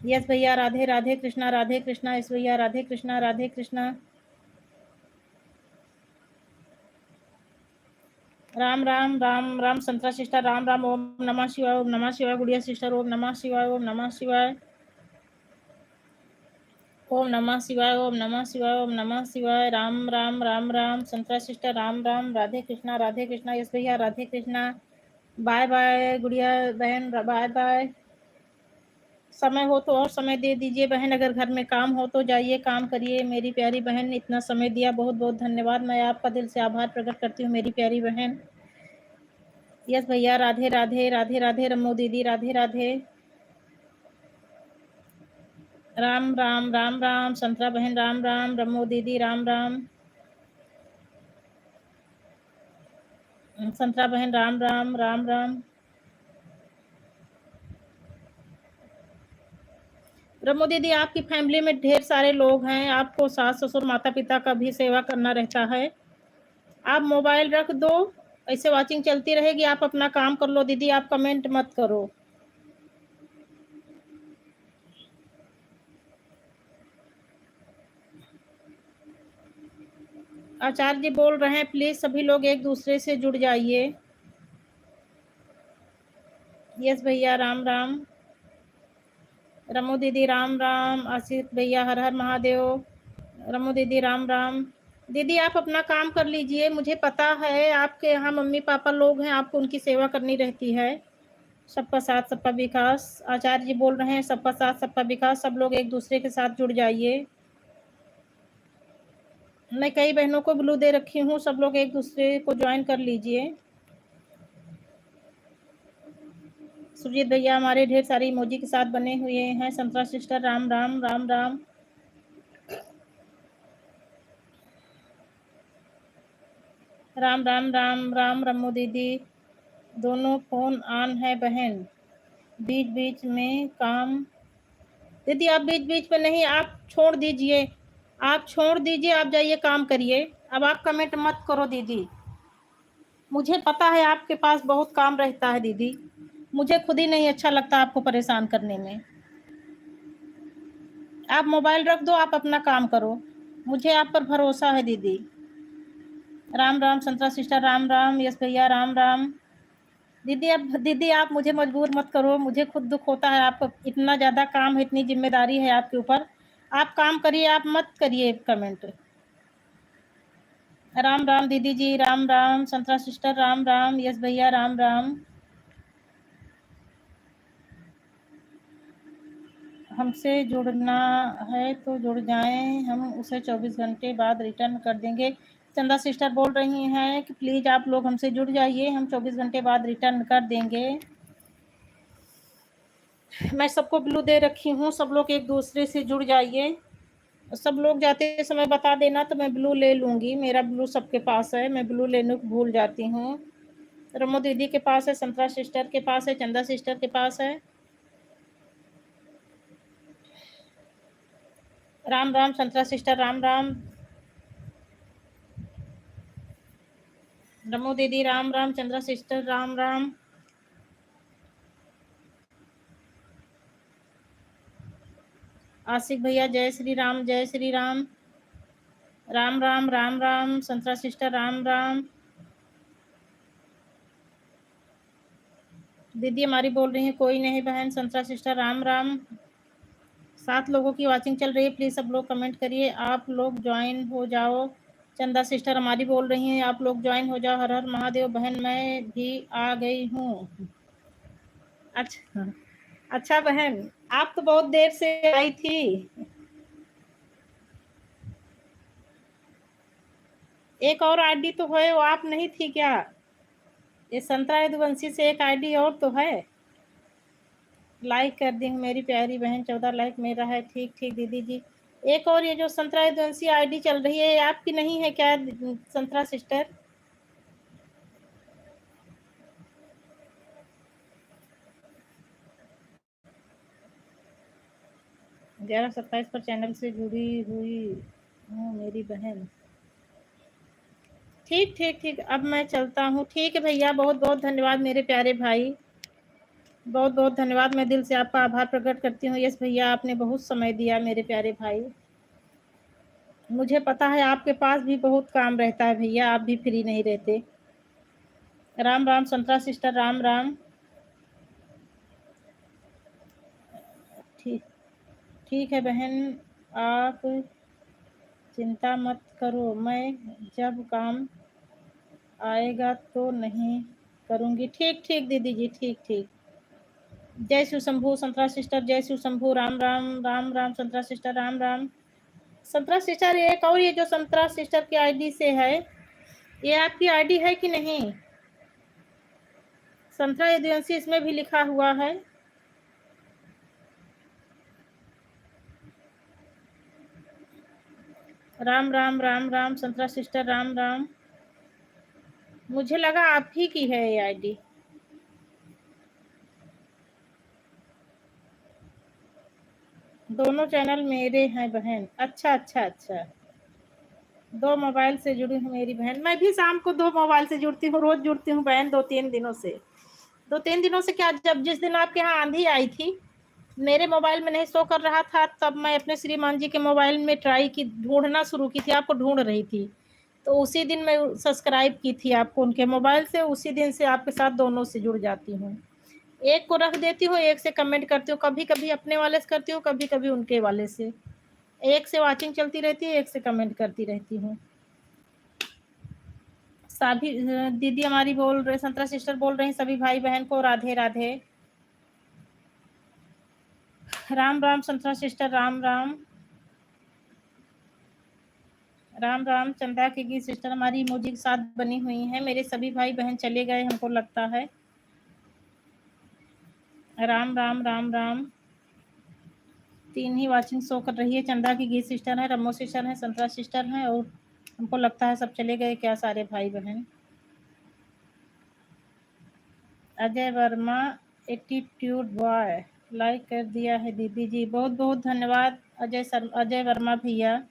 यस भैया राधे राधे कृष्णा, राधे कृष्णा, यस भैया राधे कृष्णा, राधे कृष्णा। राम राम, राम राम, संतरा सिस्टर राम राम, ओम नमः शिवाय, ओम नमः शिवाय, गुड़िया सिस्टर ओम नमः शिवाय, ओम नमः शिवाय, ओम नमः शिवाय, ओम नमः शिवाय, ओम नमः शिवाय। राम राम, राम राम, संतरा सिस्टर राम राम, राधे कृष्णा, यस भैया राधे कृष्णा। बाय बाय गुड़िया बहन, बाय बाय। समय हो तो और समय दे दीजिए बहन, अगर घर में काम हो तो जाइए काम करिए मेरी प्यारी बहन, इतना समय दिया बहुत बहुत धन्यवाद, मैं आपका दिल से आभार प्रकट करती हूँ मेरी प्यारी बहन। यस भैया राधे राधे, राधे राधे, रमो दीदी राधे राधे। राम राम, राम राम, संतरा बहन राम राम, रमो दीदी राम राम, संतरा बहन राम राम, राम राम। रमो दीदी आपकी फैमिली में ढेर सारे लोग हैं, आपको सास ससुर माता पिता का भी सेवा करना रहता है, आप मोबाइल रख दो, ऐसे वाचिंग चलती रहेगी, आप अपना काम कर लो दीदी, आप कमेंट मत करो। आचार्य जी बोल रहे हैं प्लीज सभी लोग एक दूसरे से जुड़ जाइए। यस भैया राम राम, रमो दीदी राम राम, आशीष भैया हर हर महादेव, रमो दीदी राम राम। दीदी आप अपना काम कर लीजिए, मुझे पता है आपके यहाँ मम्मी पापा लोग हैं, आपको उनकी सेवा करनी रहती है। सबका साथ सबका विकास, आचार्य जी बोल रहे हैं सबका साथ सबका विकास, सब लोग एक दूसरे के साथ जुड़ जाइए। मैं कई बहनों को ब्लू दे रखी हूँ, सब लोग एक दूसरे को ज्वाइन कर लीजिए। सुरजीत भैया हमारे ढेर सारी इमोजी के साथ बने हुए हैं, संतरा सिस्टर राम राम, राम राम। राम राम, राम राम, रमो दीदी दोनों फोन ऑन है बहन, बीच बीच में काम दीदी आप बीच बीच में नहीं, आप छोड़ दीजिए, आप छोड़ दीजिए, आप जाइए काम करिए। अब आप कमेंट मत करो दीदी, मुझे पता है आपके पास बहुत काम रहता है दीदी, मुझे खुद ही नहीं अच्छा लगता आपको परेशान करने में। आप मोबाइल रख दो, आप अपना काम करो, मुझे आप पर भरोसा है दीदी। राम राम संतरा सिस्टर, राम राम यस भैया, राम राम। दीदी अब दीदी आप मुझे मजबूर मत करो, मुझे खुद दुख होता है, आपको इतना ज़्यादा काम है, इतनी जिम्मेदारी है आपके ऊपर, आप काम करिए, आप मत करिए कमेंट। राम राम दीदी जी, राम राम संतरा सिस्टर, राम राम यस भैया, राम राम। हमसे जुड़ना है तो जुड़ जाएं, हम उसे 24 घंटे बाद रिटर्न कर देंगे। चंदा सिस्टर बोल रही हैं कि प्लीज़ आप लोग हमसे जुड़ जाइए, हम 24 घंटे बाद रिटर्न कर देंगे। मैं सबको ब्लू दे रखी हूँ, सब लोग एक दूसरे से जुड़ जाइए, सब लोग जाते समय बता देना तो मैं ब्लू ले लूँगी, मेरा ब्लू सबके पास है, मैं ब्लू लेने को भूल जाती हूँ। रमो दीदी के पास है, संतरा सिस्टर के पास है, चंदा सिस्टर के पास है। राम राम संतरा सिस्टर, राम राम। रमो दीदी राम राम, चंद्रा सिस्टर राम राम। आशिक भैया जय श्री राम, जय श्री राम। राम राम, राम राम संतरा सिस्टर, राम राम। दीदी हमारी बोल रही है कोई नहीं बहन, संतरा सिस्टर राम राम। 7 लोगों की वॉचिंग चल रही है, प्लीज सब लोग कमेंट करिए, आप लोग ज्वाइन हो जाओ। चंदा सिस्टर हमारी बोल रही हैं आप लोग ज्वाइन हो जाओ। हर हर महादेव बहन, मैं भी आ गई हूँ। अच्छा अच्छा बहन, आप तो बहुत देर से आई थी। एक और आईडी तो है, वो आप नहीं थी क्या? ये संतरा यदुवंशी से एक आईडी और तो है। लाइक कर दी हूँ मेरी प्यारी बहन, 14 लाइक मेरा है। ठीक ठीक दीदी जी। एक और ये जो संतरा यदुवंशी आईडी चल रही है, ये आपकी नहीं है क्या संतरा सिस्टर? 11:27 पर चैनल से जुड़ी हुई हूँ मेरी बहन। ठीक ठीक ठीक, अब मैं चलता हूँ। ठीक है भैया, बहुत बहुत धन्यवाद मेरे प्यारे भाई, बहुत बहुत धन्यवाद। मैं दिल से आपका आभार प्रकट करती हूँ। यस भैया, आपने बहुत समय दिया मेरे प्यारे भाई। मुझे पता है आपके पास भी बहुत काम रहता है भैया, आप भी फ्री नहीं रहते। राम राम संतरा सिस्टर, राम राम। ठीक ठीक है बहन, आप चिंता मत करो, मैं जब काम आएगा तो नहीं करूँगी। ठीक ठीक दीदी जी, ठीक ठीक। जय शिव शंभू संतरा सिस्टर, जय शिव शंभू, राम राम, राम राम संतरा सिस्टर, राम राम। संतरा सिस्टर एक और ये जो संतरा सिस्टर की आईडी से है, ये आपकी आईडी है कि नहीं? संतरा यदुवंशी इसमें भी लिखा हुआ है। राम राम, राम राम संतरा सिस्टर, राम राम। मुझे लगा आप ही की है ये आईडी। दोनों चैनल मेरे हैं बहन। अच्छा अच्छा अच्छा, 2 मोबाइल से जुड़ी हूँ मेरी बहन। मैं भी शाम को 2 मोबाइल से जुड़ती हूँ, रोज जुड़ती हूँ बहन, 2-3 दिनों से। 2-3 दिनों से क्या, जब जिस दिन आपके यहाँ आंधी आई थी, मेरे मोबाइल में नहीं शो कर रहा था, तब मैं अपने श्रीमान जी के मोबाइल में ट्राई की, ढूंढना शुरू की थी, आपको ढूंढ रही थी, तो उसी दिन मैं सब्सक्राइब की थी आपको उनके मोबाइल से, उसी दिन से आपके साथ दोनों से जुड़ जाती हूँ। एक को रख देती हूँ, एक से कमेंट करती हूँ, कभी कभी अपने वाले से करती हूँ, कभी कभी उनके वाले से। एक से वॉचिंग चलती रहती है, एक से कमेंट करती रहती हूँ। सभी दीदी हमारी बोल रहे, संतरा सिस्टर बोल रही सभी भाई बहन को राधे राधे। राम राम संतरा सिस्टर, राम राम। राम राम चंदा की सिस्टर हमारी इमोजी के साथ बनी हुई है। मेरे सभी भाई बहन चले गए हमको लगता है। राम राम, राम राम। 3 ही वॉचिंग शो कर रही है। चंदा की गीत सिस्टर है, रमो सिस्टर है, संतरा सिस्टर है, और हमको लगता है सब चले गए क्या सारे भाई बहन। Ajay Verma attitude boy, like कर दिया है दीदी जी, बहुत बहुत धन्यवाद। अजय वर्मा भैया,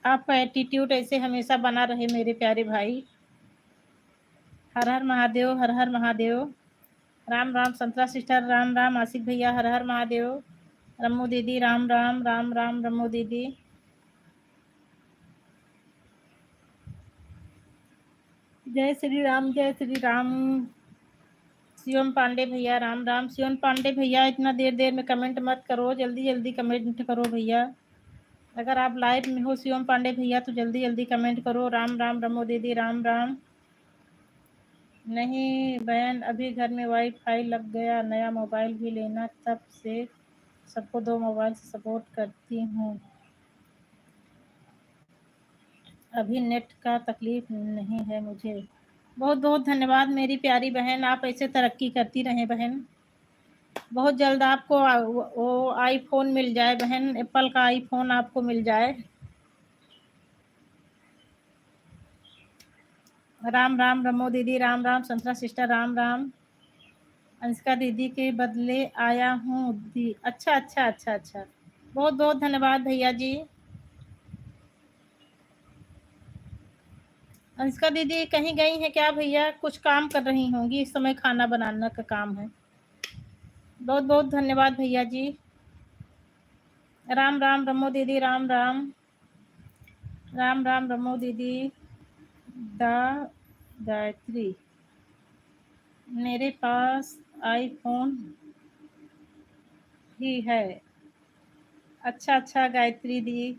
आपका एटीट्यूड ऐसे हमेशा बना रहे मेरे प्यारे भाई। हर हर महादेव, हर हर महादेव। राम राम संतरा सिस्टर, राम राम आशिक भैया, हर हर महादेव। रम्मू दीदी, राम राम, राम राम रम्मू दीदी। जय श्री राम, जय श्री राम। शिवम पांडे भैया, राम राम। शिवम पांडे भैया, इतना देर देर में कमेंट मत करो, जल्दी जल्दी कमेंट करो भैया। अगर आप लाइव में हो शिवम पांडे भैया तो जल्दी जल्दी कमेंट करो। राम राम रमो दीदी, राम राम। नहीं बहन, अभी घर में वाईफाई लग गया, नया मोबाइल भी लेना, तब से सबको 2 मोबाइल से सपोर्ट करती हूँ। अभी नेट का तकलीफ नहीं है मुझे। बहुत बहुत धन्यवाद मेरी प्यारी बहन, आप ऐसे तरक्की करती रहें बहन। बहुत जल्द आपको वो आईफोन मिल जाए बहन, एप्पल का आईफोन आपको मिल जाए। राम राम रमो दीदी, राम राम संतरा सिस्टर, राम राम। अंशिका दीदी के बदले आया हूँ दी। अच्छा अच्छा अच्छा अच्छा, बहुत बहुत धन्यवाद भैया जी। अंशिका दीदी कहीं गई हैं क्या भैया? कुछ काम कर रही होंगी इस समय, खाना बनाना का काम है। बहुत बहुत धन्यवाद भैया जी। राम राम रमो दीदी, राम राम। राम राम रमो दीदी। दा गायत्री, मेरे पास आईफोन ही है। अच्छा अच्छा गायत्री दी,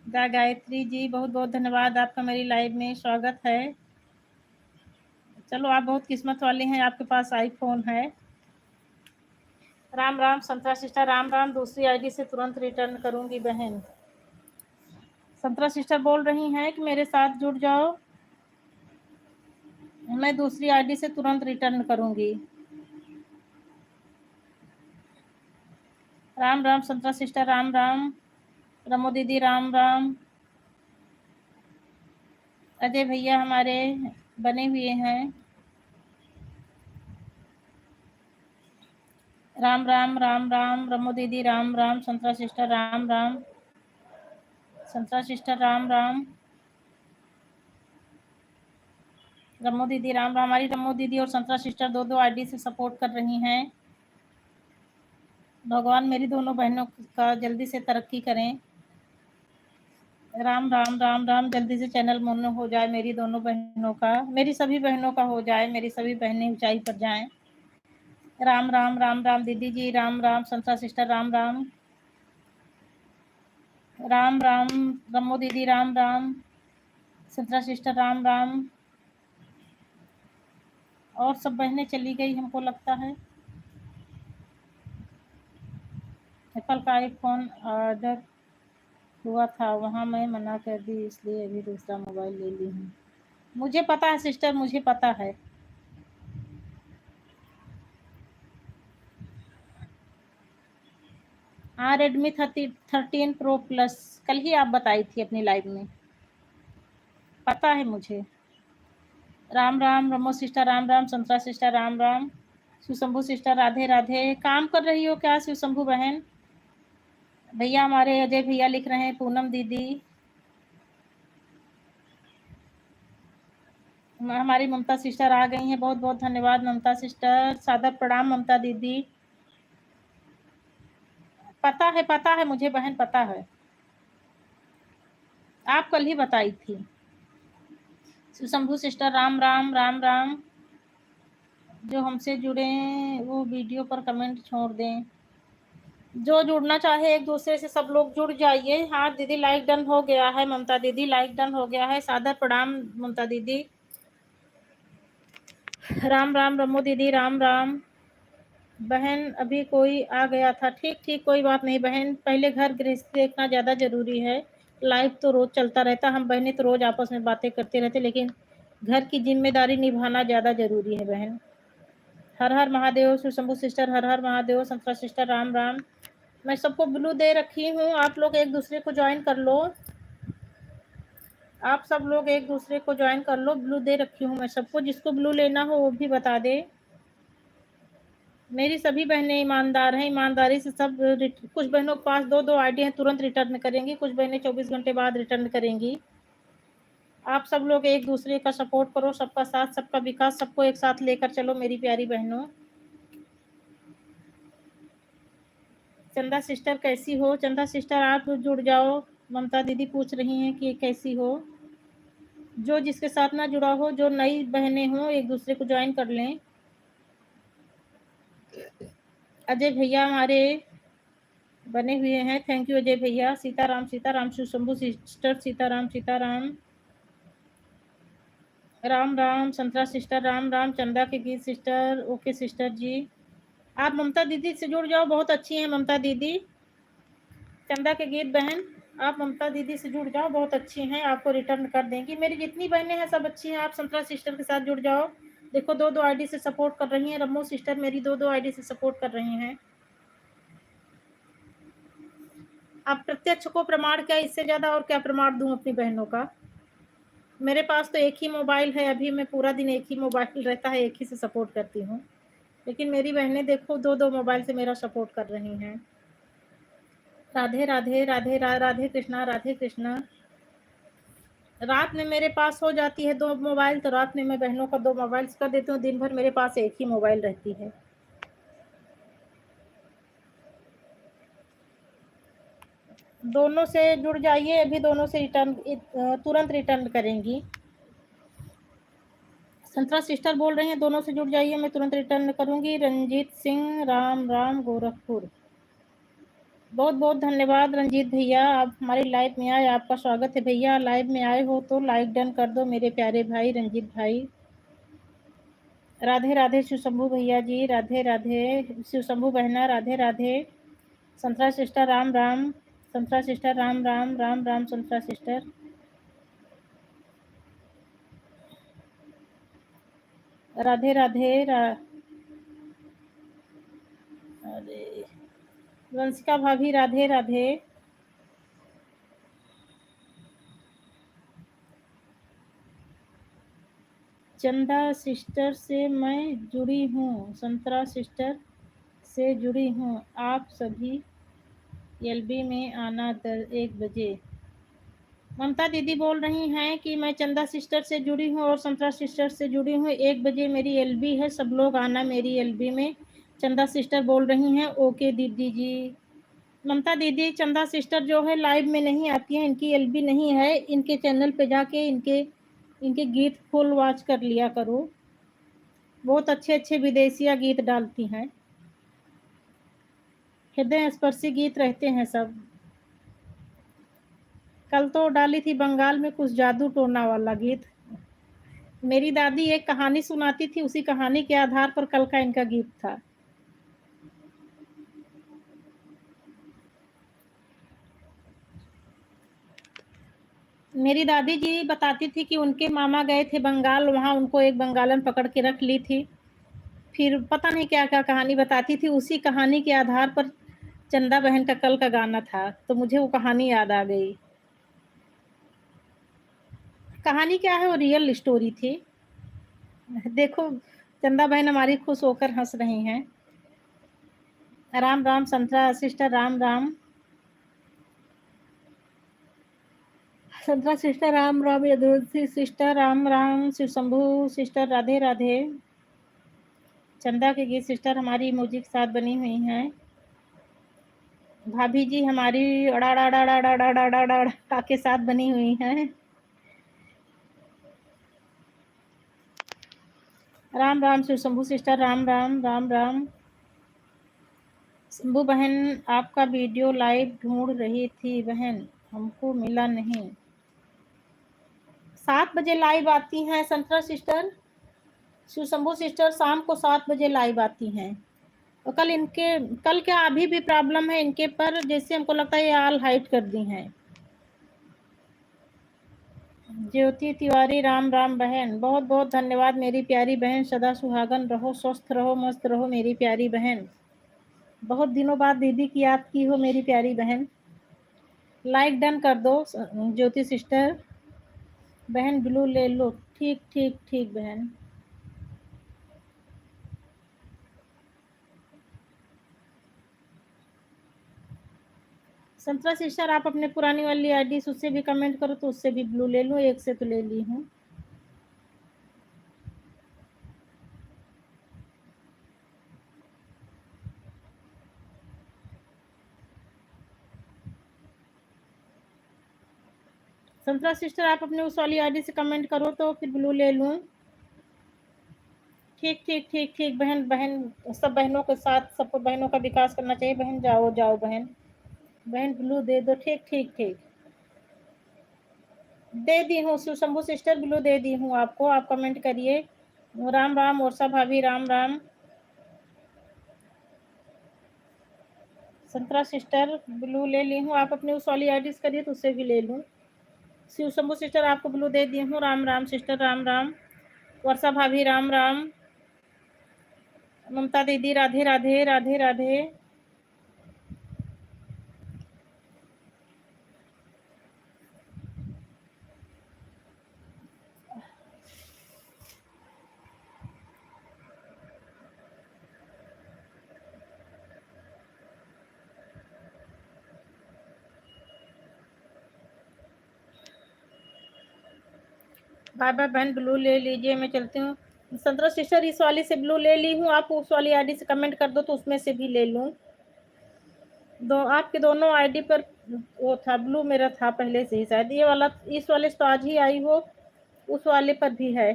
दा गायत्री जी, बहुत बहुत धन्यवाद आपका, मेरी लाइव में स्वागत है। चलो आप बहुत किस्मत वाले हैं, आपके पास आईफोन है। राम राम संतरा सिस्टर, राम राम। दूसरी आईडी से तुरंत रिटर्न करूंगी बहन। संतरा सिस्टर बोल रही हैं कि मेरे साथ जुड़ जाओ, मैं दूसरी आईडी से तुरंत रिटर्न करूंगी। राम राम संतरा सिस्टर, राम राम। रमो दीदी, राम राम। अजय भैया हमारे बने हुए हैं। राम राम, राम राम रमो दीदी, राम राम संतरा सिस्टर, राम राम। संतरा सिस्टर, राम राम। रमो दीदी, राम राम। हमारी रमो दीदी और संतरा सिस्टर दो दो आईडी से सपोर्ट कर रही हैं। भगवान मेरी दोनों बहनों का जल्दी से तरक्की करें। राम राम, राम राम। जल्दी से चैनल मोनो हो जाए मेरी दोनों बहनों का, मेरी सभी बहनों का हो जाए, मेरी सभी बहनें ऊंचाई पर जाएं। राम राम, राम राम दीदी जी, राम राम संतरा सिस्टर, राम राम। राम राम रमो दीदी, राम राम संतरा सिस्टर, राम राम। और सब बहनें चली गई हमको लगता है। एप्पल का आईफोन ऑर्डर हुआ था, वहाँ मैं मना कर दी, इसलिए अभी दूसरा मोबाइल ले ली हूँ। मुझे पता है सिस्टर, मुझे पता है। हाँ, रेडमी 13 प्रो प्लस कल ही आप बताई थी अपनी लाइव में, पता है मुझे। Ram Ram रमो sister, Ram Ram Santra sister, Ram Ram. Shivshambhu sister, Radhe Radhe. काम कर रही हो क्या शिवशंभू बहन? भैया हमारे अजय भैया लिख रहे हैं, पूनम दीदी। हमारी ममता सिस्टर आ गई हैं, बहुत बहुत धन्यवाद ममता सिस्टर, सादर प्रणाम ममता दीदी। पता है मुझे बहन, पता है, आप कल ही बताई थी। शिवशंभू सिस्टर, राम राम, राम राम। जो हमसे जुड़े वो वीडियो पर कमेंट छोड़ दें। जो जुड़ना चाहे एक दूसरे से सब लोग जुड़ जाइए। हाँ दीदी, लाइक डन हो गया है, ममता दीदी लाइक डन हो गया है, सादर प्रणाम ममता दीदी। राम राम रमो दीदी, राम राम। बहन अभी कोई आ गया था, ठीक ठीक, कोई बात नहीं बहन, पहले घर गृहस्थी देखना ज़्यादा ज़रूरी है। लाइफ तो रोज़ चलता रहता, हम बहनें तो रोज़ आपस में बातें करते रहते, लेकिन घर की जिम्मेदारी निभाना ज़्यादा ज़रूरी है बहन। हर हर महादेव। शिवशंभू सिस्टर, हर हर महादेव। संतरा सिस्टर, राम राम। मैं सबको ब्लू दे रखी हूँ, आप लोग एक दूसरे को ज्वाइन कर लो। आप सब लोग एक दूसरे को ज्वाइन कर लो, ब्लू दे रखी हूँ मैं सबको, जिसको ब्लू लेना हो वो भी बता दे। मेरी सभी बहनें ईमानदार हैं, ईमानदारी से सब कुछ बहनों के पास 2-2 आईडी हैं, तुरंत रिटर्न करेंगी, कुछ बहनें 24 घंटे बाद रिटर्न करेंगी। आप सब लोग एक-दूसरे का सपोर्ट करो, सबका साथ, सबका विकास, सबको एक साथ लेकर चलो मेरी प्यारी बहनों। चंदा सिस्टर कैसी हो? चंदा सिस्टर आप जुड़ जाओ। ममता दीदी पूछ रही हैं कि कैसी हो? जो जिसके साथ ना जुड़ा हो, जो नई बहनें हों, एक-दूसरे को जॉइन कर लें। अजय भैया हमारे बने हुए हैं, थैंक यू अजय भैया। सीताराम सीताराम, शिव शंभू सिस्टर सीताराम सीताराम। राम राम संतरा सिस्टर, राम राम। चंदा के गीत सिस्टर, ओके सिस्टर जी। आप ममता दीदी से जुड़ जाओ, बहुत अच्छी हैं ममता दीदी। चंदा के गीत बहन, आप ममता दीदी से जुड़ जाओ, बहुत अच्छी हैं, आपको रिटर्न कर देंगी। मेरी जितनी बहनें हैं सब अच्छी हैं, आप संतरा सिस्टर के साथ जुड़ जाओ। देखो 2-2 आईडी से सपोर्ट कर रही हैं, रम्मो सिस्टर मेरी 2-2 आईडी से सपोर्ट कर रही हैं। आप प्रत्यक्ष को प्रमाण क्या, इससे ज़्यादा और क्या प्रमाण दूँ अपनी बहनों का? मेरे पास तो एक ही मोबाइल है, अभी मैं पूरा दिन एक ही मोबाइल रहता है, एक ही से सपोर्ट करती हूँ। लेकिन मेरी बहनें देखो 2-2 मोबाइल से मेरा सपोर्ट कर रही हैं। राधे राधे राधे राधे कृष्णा, राधे कृष्णा। रात में मेरे पास हो जाती है 2 मोबाइल, तो रात में मैं बहनों का 2 मोबाइल्स कर देती हूँ, दिन भर मेरे पास एक ही मोबाइल रहती है। दोनों से जुड़ जाइए, अभी दोनों से रिटर्न तुरंत रिटर्न करेंगी। संतरा सिस्टर बोल रही हैं दोनों से जुड़ जाइए, मैं तुरंत रिटर्न करूंगी। रंजीत सिंह, राम राम गोरखपुर। बहुत बहुत धन्यवाद रंजीत भैया, आप हमारी लाइव में आए, आपका स्वागत है भैया। लाइव में आए हो तो लाइक डन कर दो मेरे प्यारे भाई रंजीत भाई। राधे राधे शिव शंभू भैया जी, राधे राधे शिव शंभू बहना, राधे राधे। संतरा sister Ram Ram, Santra sister Ram Ram, Ram Ram Santra sister. Radhe Radhe अरे वंशिका भाभी राधे राधे। चंदा सिस्टर से मैं जुड़ी हूँ, संतरा सिस्टर से जुड़ी हूँ, आप सभी एलबी में आना 1 बजे। ममता दीदी बोल रही हैं कि मैं चंदा सिस्टर से जुड़ी हूँ और संतरा सिस्टर से जुड़ी हूँ, 1 बजे मेरी एलबी है, सब लोग आना मेरी एलबी में। चंदा सिस्टर बोल रही हैं ओके दीदी जी। ममता दीदी चंदा सिस्टर जो है लाइव में नहीं आती हैं, इनकी एलबी नहीं है, इनके चैनल पे जाके इनके गीत फुल वॉच कर लिया करो, बहुत अच्छे अच्छे विदेशिया गीत डालती हैं, हृदय स्पर्शी गीत रहते हैं सब। कल तो डाली थी बंगाल में कुछ जादू टोना वाला गीत। मेरी दादी एक कहानी सुनाती थी, उसी कहानी के आधार पर कल का इनका गीत था। मेरी दादी जी बताती थी कि उनके मामा गए थे बंगाल, वहाँ उनको एक बंगालन पकड़ के रख ली थी, फिर पता नहीं क्या क्या कहानी बताती थी, उसी कहानी के आधार पर चंदा बहन का कल का गाना था, तो मुझे वो कहानी याद आ गई। कहानी क्या है, वो रियल स्टोरी थी। देखो चंदा बहन हमारी खुश होकर हंस रही हैं। Ram Ram Santra sister, Ram Ram Santra sister, Ram Ram Yaduvanshi sister, Ram Ram Shiv Shambhu sister, Radhe Radhe. Chanda के गीत सिस्टर हमारी इमोजी के साथ बनी हुई हैं। भाभी जी हमारी अड़ा के साथ बनी हुई हैं। राम राम शिव शंभू सिस्टर, राम राम, राम राम। शंभू बहन आपका वीडियो लाइव ढूंढ रही थी बहन, हमको मिला नहीं। 7 बजे लाइव आती हैं संतरा सिस्टर, शिव शंभू सिस्टर शाम को 7 बजे लाइव आती हैं। और कल क्या अभी भी प्रॉब्लम है इनके पर, जैसे हमको लगता है ये ऑल हाइड कर दी हैं। ज्योति तिवारी राम राम बहन, बहुत बहुत धन्यवाद मेरी प्यारी बहन, सदा सुहागन रहो, स्वस्थ रहो, मस्त रहो मेरी प्यारी बहन। बहुत दिनों बाद दीदी की याद की हो मेरी प्यारी बहन। लाइक डन कर दो ज्योति सिस्टर। बहन ब्लू ले लो, ठीक ठीक ठीक बहन। संतरा सिस्टर आप अपने पुरानी वाली आईडी उससे भी कमेंट करो तो उससे भी ब्लू ले लूँ, एक से तो ले ली हूँ। संतरा सिस्टर आप अपने उस वाली आईडी से कमेंट करो तो फिर ब्लू ले लूँ। ठीक ठीक ठीक ठीक बहन बहन, सब बहनों के साथ सबको बहनों का विकास करना चाहिए बहन। जाओ जाओ बहन, बहन ब्लू दे दो। ठीक ठीक ठीक दे दी हूँ शंभू सिस्टर, ब्लू दे दी हूँ आपको। आप कमेंट करिए। राम राम वर्षा भाभी, राम राम। संतरा सिस्टर ब्लू ले ली हूँ, आप अपने उस वाली आईडी से करिए तो उससे भी ले लूँ। शिव शंभू सिस्टर आपको ब्लू दे दी हूँ। राम राम सिस्टर, राम राम। वर्षा भाभी, राम राम। ममता दीदी, राधे राधे राधे राधे। बाय बाय बहन, ब्लू ले लीजिए, मैं चलती हूँ। संतरा सिस्टर इस वाली से ब्लू ले ली हूँ, आप उस वाली आईडी से कमेंट कर दो तो उसमें से भी ले लूँ। आपके दोनों आईडी पर वो था ब्लू, मेरा था पहले से ही शायद। ये वाला इस वाले से तो आज ही आई हो, उस वाले पर भी है।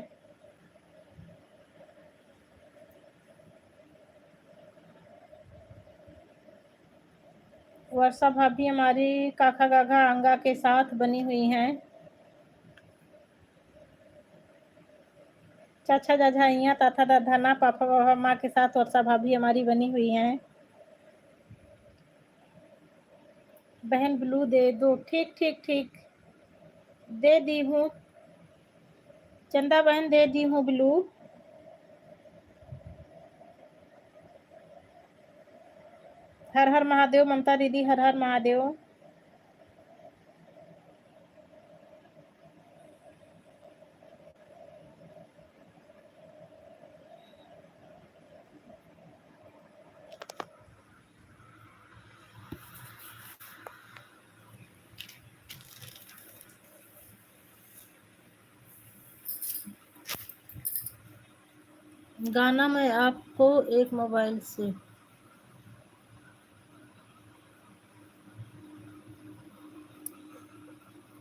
वर्षा भाभी हमारी काका गागा अंगा के साथ बनी हुई हैं। चाचा जाजा यहाँ ताथा दादा ना पापा बाबा माँ के साथ वर्षा भाभी हमारी बनी हुई हैं। बहन ब्लू दे दो। ठीक ठीक ठीक दे दी हूँ। चंदा बहन दे दी हूँ ब्लू। हर हर महादेव ममता दीदी, हर हर महादेव। गाना मैं आपको एक मोबाइल से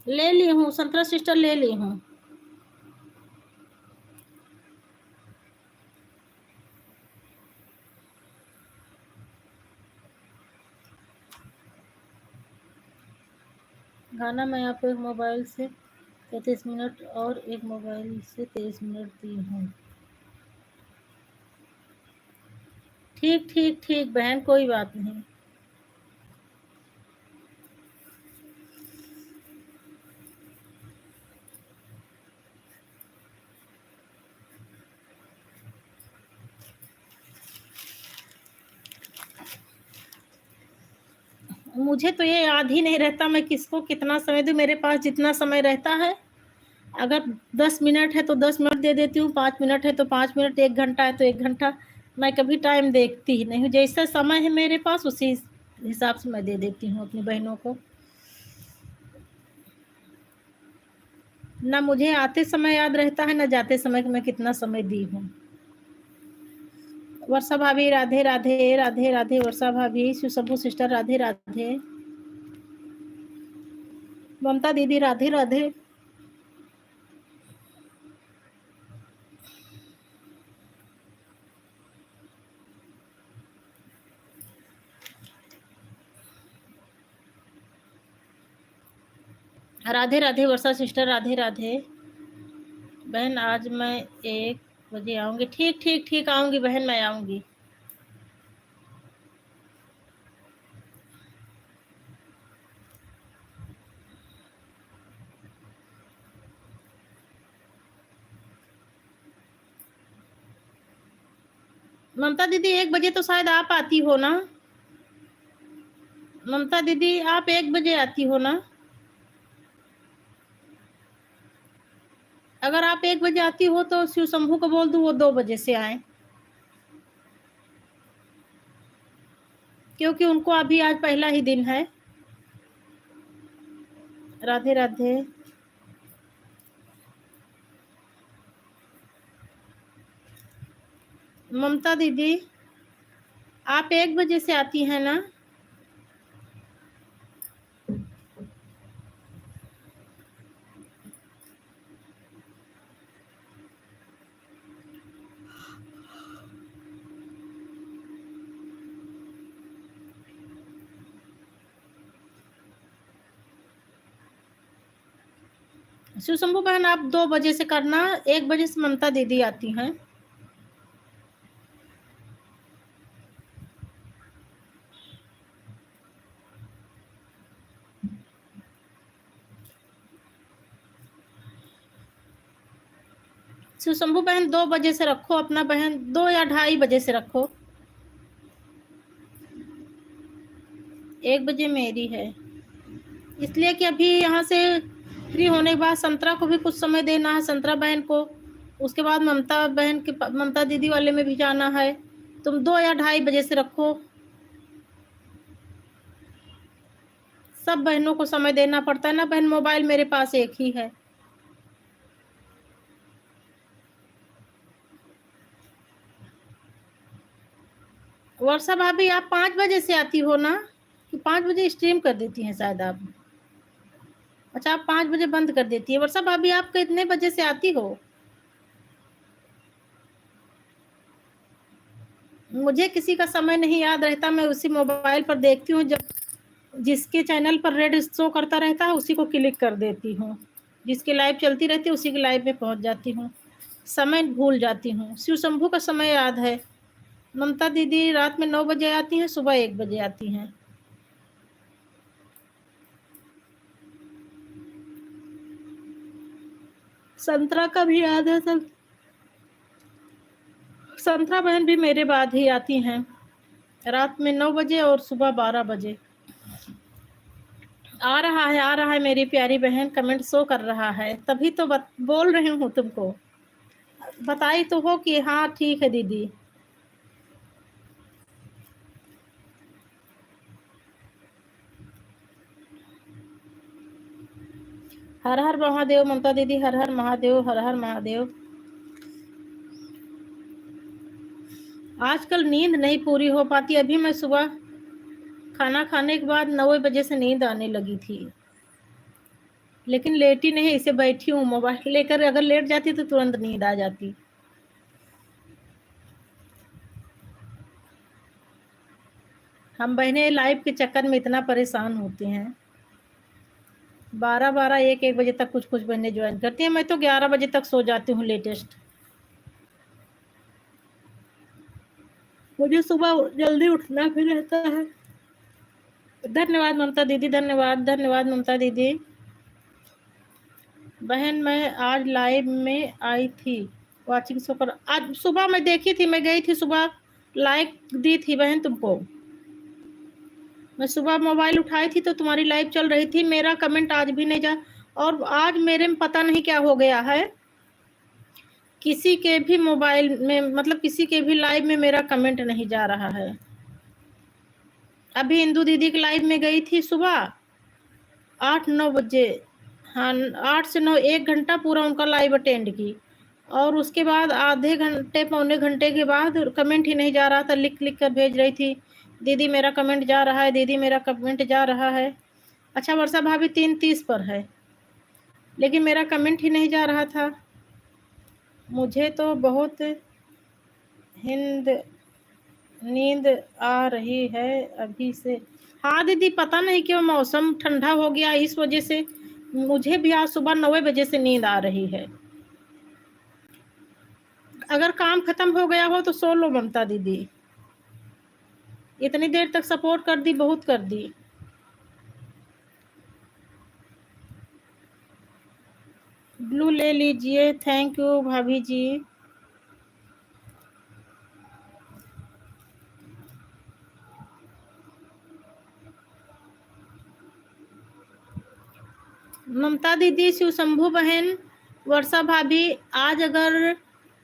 ले ली हूँ। संतरा सिस्टर ले ली हूँ। गाना मैं आपको एक मोबाइल से 33 मिनट और एक मोबाइल से 23 मिनट दी हूँ। ठीक ठीक ठीक बहन, कोई बात नहीं। मुझे तो ये याद ही नहीं रहता मैं किसको कितना समय दूँ। मेरे पास जितना समय रहता है, अगर 10 मिनट है तो 10 मिनट दे देती हूँ, 5 मिनट है तो 5 मिनट, 1 घंटा है तो 1 घंटा। मैं कभी टाइम देखती ही नहीं हूँ। जैसा समय है मेरे पास उसी हिसाब से मैं दे देती हूँ अपनी बहनों को। ना मुझे आते समय याद रहता है, ना जाते समय कि मैं कितना समय दी हूँ। वर्षा भाभी राधे राधे राधे राधे। वर्षा भाभी, शिवशंभू सिस्टर राधे राधे। ममता दीदी राधे राधे। राधे राधे वर्षा सिस्टर, राधे राधे। बहन आज मैं 1 बजे आऊँगी। ठीक ठीक ठीक आऊँगी बहन, मैं आऊँगी। ममता दीदी 1 बजे तो शायद आप आती हो ना? ममता दीदी आप 1 बजे आती हो ना? अगर आप 1 बजे आती हो तो शिव शंभू को बोल दूँ वो 2 बजे से आए, क्योंकि उनको अभी आज पहला ही दिन है। राधे राधे। ममता दीदी, आप 1 बजे से आती हैं ना? शिव शंभू बहन, आप 2 बजे से करना, 1 बजे से ममता दीदी आती हैं। शिव शंभू बहन 2 बजे से रखो अपना बहन, 2 या 2:30 बजे से रखो। 1 बजे मेरी है, इसलिए कि अभी यहाँ से फ्री होने के बाद संतरा को भी कुछ समय देना है, संतरा बहन को। उसके बाद ममता बहन के ममता दीदी वाले में भी जाना है। तुम 2 या 2:30 बजे से रखो। सब बहनों को समय देना पड़ता है ना बहन, मोबाइल मेरे पास एक ही है। वर्षा भाभी, आप 5 बजे से आती हो ना, कि 5 बजे स्ट्रीम कर देती हैं शायद आप? अच्छा, आप 5 बजे बंद कर देती है। वर्षा भाभी, आप कितने बजे से आती हो? मुझे किसी का समय नहीं याद रहता, मैं उसी मोबाइल पर देखती हूँ, जब जिसके चैनल पर रेड शो करता रहता है उसी को क्लिक कर देती हूँ। जिसकी लाइव चलती रहती है उसी की लाइव में पहुँच जाती हूँ। समय भूल जाती हूँ। शिव शंभू का समय याद है। ममता दीदी रात में 9 बजे आती हैं, सुबह 1 बजे आती हैं। संतरा का भी याद है सब। संतरा बहन भी मेरे बाद ही आती हैं, रात में 9 बजे और सुबह 12 बजे। आ रहा है मेरी प्यारी बहन, कमेंट शो कर रहा है, तभी तो बोल रही हूँ तुमको। बताई तो हो कि हाँ ठीक है दीदी। हर हर महादेव ममता दीदी, हर हर महादेव, हर हर महादेव। आजकल नींद नहीं पूरी हो पाती। अभी मैं सुबह खाना खाने के बाद 9 बजे से नींद आने लगी थी, लेकिन लेटी नहीं, इसे बैठी हूँ मोबाइल लेकर। अगर लेट जाती तो तुरंत नींद आ जाती। हम बहनें लाइव के चक्कर में इतना परेशान होते हैं। 12 1 बजे तक कुछ कुछ बहनें ज्वाइन करती हैं। मैं तो 11 बजे तक सो जाती हूँ लेटेस्ट। मुझे सुबह जल्दी उठना भी रहता है। धन्यवाद ममता दीदी, धन्यवाद धन्यवाद ममता दीदी। बहन, मैं आज लाइव में आई थी, वाचिंग शो कर। आज सुबह मैं देखी थी, मैं गई थी सुबह, लाइक दी थी बहन तुमको। मैं सुबह मोबाइल उठाई थी तो तुम्हारी लाइव चल रही थी। मेरा कमेंट आज भी नहीं जा, और आज मेरे में पता नहीं क्या हो गया है, किसी के भी मोबाइल में, मतलब किसी के भी लाइव में मेरा कमेंट नहीं जा रहा है। अभी इंदू दीदी की लाइव में गई थी सुबह 8-9 बजे। हाँ, 8 से 9, 1 घंटा पूरा उनका लाइव अटेंड की, और उसके बाद आधे घंटे पौने घंटे के बाद कमेंट ही नहीं जा रहा था। लिख लिख कर भेज रही थी, दीदी मेरा कमेंट जा रहा है, दीदी मेरा कमेंट जा रहा है। अच्छा, वर्षा भाभी 3:30 पर है, लेकिन मेरा कमेंट ही नहीं जा रहा था। मुझे तो बहुत हिंद नींद आ रही है अभी से। हाँ दीदी, पता नहीं क्यों मौसम ठंडा हो गया, इस वजह से मुझे भी आज सुबह 9 बजे से नींद आ रही है। अगर काम खत्म हो गया हो तो सो लो ममता दीदी। इतनी देर तक सपोर्ट कर दी, बहुत कर दी। ब्लू ले लीजिए, थैंक यू भाभी जी। ममता दीदी, शिव शंभू बहन, वर्षा भाभी, आज अगर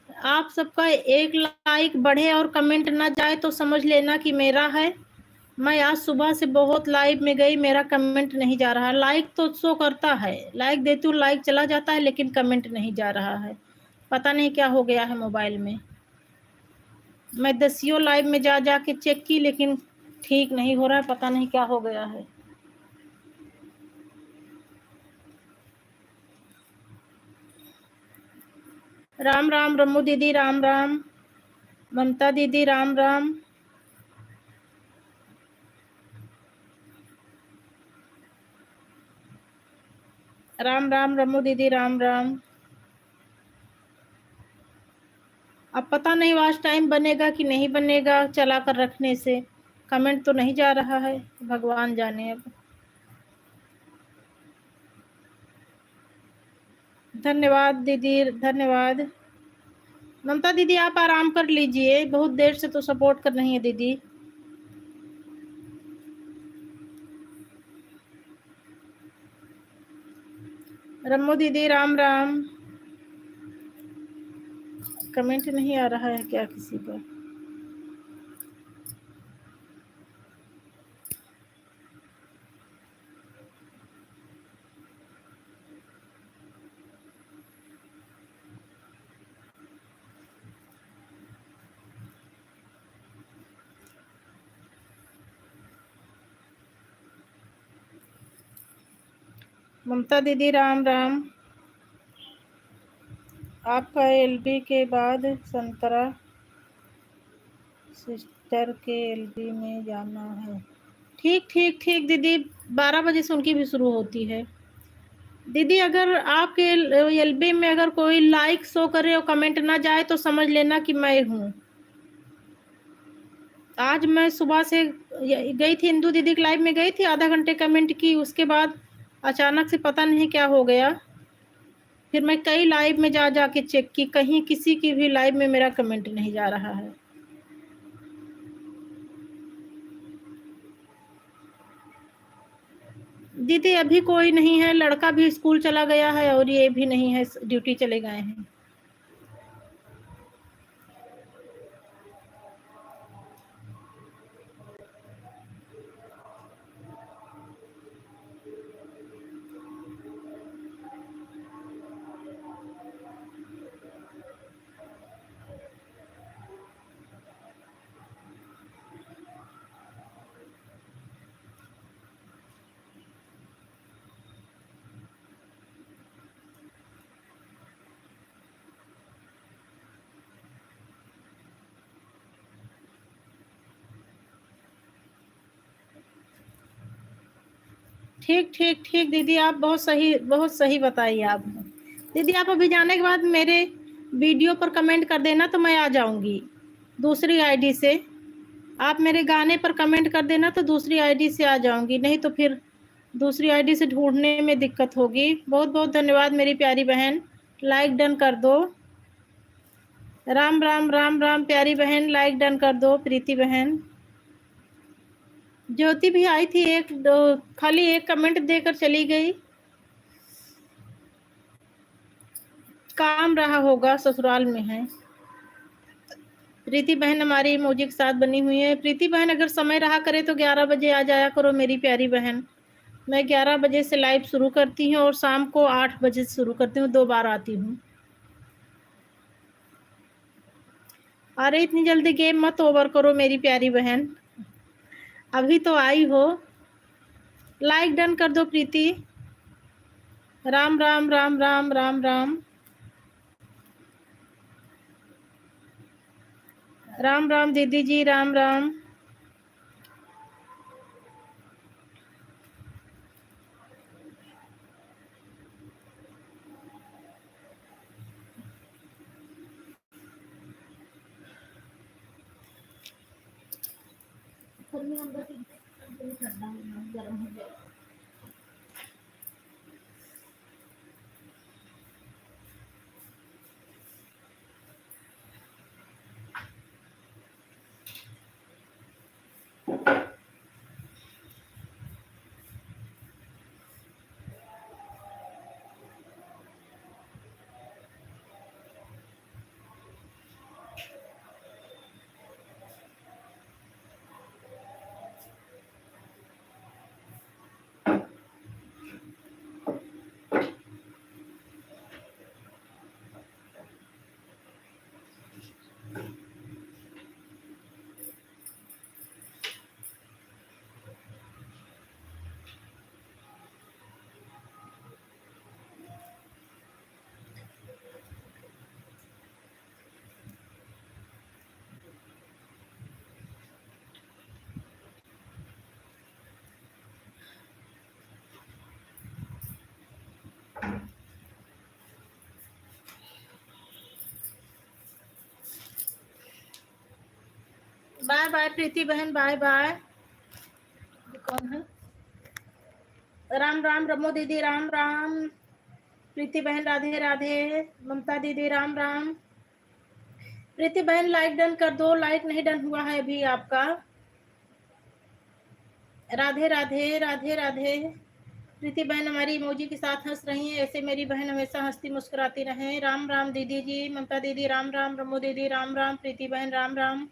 आप सबका 1 लाइक बढ़े और कमेंट ना जाए तो समझ लेना कि मेरा है। मैं आज सुबह से बहुत लाइव में गई, मेरा कमेंट नहीं जा रहा। लाइक तो शो करता है, लाइक देती हूँ, लाइक चला जाता है, लेकिन कमेंट नहीं जा रहा है। पता नहीं क्या हो गया है मोबाइल में। मैं दसियों लाइव में जा जा के चेक की, लेकिन ठीक नहीं हो रहा है, पता नहीं क्या हो गया है। राम राम रमू दीदी, राम राम। ममता दीदी, राम राम। राम राम रमू दीदी, राम राम। अब पता नहीं वाच टाइम बनेगा कि नहीं बनेगा चला कर रखने से। कमेंट तो नहीं जा रहा है, भगवान जाने अब। धन्यवाद दीदी, धन्यवाद। ममता दीदी आप आराम कर लीजिए, बहुत देर से तो सपोर्ट कर रही है दीदी। रम्मू दीदी, राम राम। कमेंट नहीं आ रहा है क्या किसी का? ममता दीदी, राम राम। आपका एलबी के बाद संतरा सिस्टर के एलबी में जाना है। ठीक ठीक ठीक दीदी, 12 बजे से उनकी भी शुरू होती है। दीदी अगर आपके एलबी में अगर कोई लाइक शो करे और कमेंट ना जाए तो समझ लेना कि मैं हूँ। आज मैं सुबह से गई थी, इंदू दीदी की लाइव में गई थी, आधा घंटे कमेंट की, उसके बाद अचानक से पता नहीं क्या हो गया। फिर मैं कई लाइव में जा जा के चेक की, कहीं किसी की भी लाइव में मेरा कमेंट नहीं जा रहा है। दीदी अभी कोई नहीं है, लड़का भी स्कूल चला गया है और ये भी नहीं है, ड्यूटी चले गए हैं। ठीक ठीक ठीक दीदी, आप बहुत सही बताइए आप। दीदी आप अभी जाने के बाद मेरे वीडियो पर कमेंट कर देना तो मैं आ जाऊंगी दूसरी आईडी से। आप मेरे गाने पर कमेंट कर देना तो दूसरी आईडी से आ जाऊंगी, नहीं तो फिर दूसरी आईडी से ढूंढने में दिक्कत होगी। बहुत बहुत धन्यवाद मेरी प्यारी बहन, लाइक डन कर दो। राम राम, राम राम प्यारी बहन, लाइक डन कर दो प्रीति बहन। ज्योति भी आई थी, एक दो खाली एक कमेंट देकर चली गई। काम रहा होगा, ससुराल में है। प्रीति बहन हमारी इमोजी के साथ बनी हुई है। प्रीति बहन अगर समय रहा करे तो 11 बजे आ जाया करो मेरी प्यारी बहन। मैं 11 बजे से लाइव शुरू करती हूँ और शाम को 8 बजे से शुरू करती हूँ, 2 बार आती हूँ। अरे इतनी जल्दी गेम मत ओवर करो मेरी प्यारी बहन, अभी तो आई हो। लाइक डन कर दो प्रीति। राम राम, राम राम, राम राम। राम राम दीदी जी, राम राम। बाय बाय प्रीति बहन, बाय बाय। कौन है? राम राम रमो दीदी, राम राम। प्रीति बहन राधे राधे। ममता दीदी राम राम। प्रीति बहन लाइक डन कर दो, लाइक नहीं डन हुआ है अभी आपका। राधे राधे राधे राधे। प्रीति बहन हमारी इमोजी के साथ हंस रही हैं, ऐसे मेरी बहन हमेशा हंसती मुस्कुराती रहें। राम राम दीदी जी, ममता दीदी राम राम, रमो दीदी राम राम, प्रीति बहन राम राम,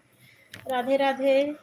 राधे राधे।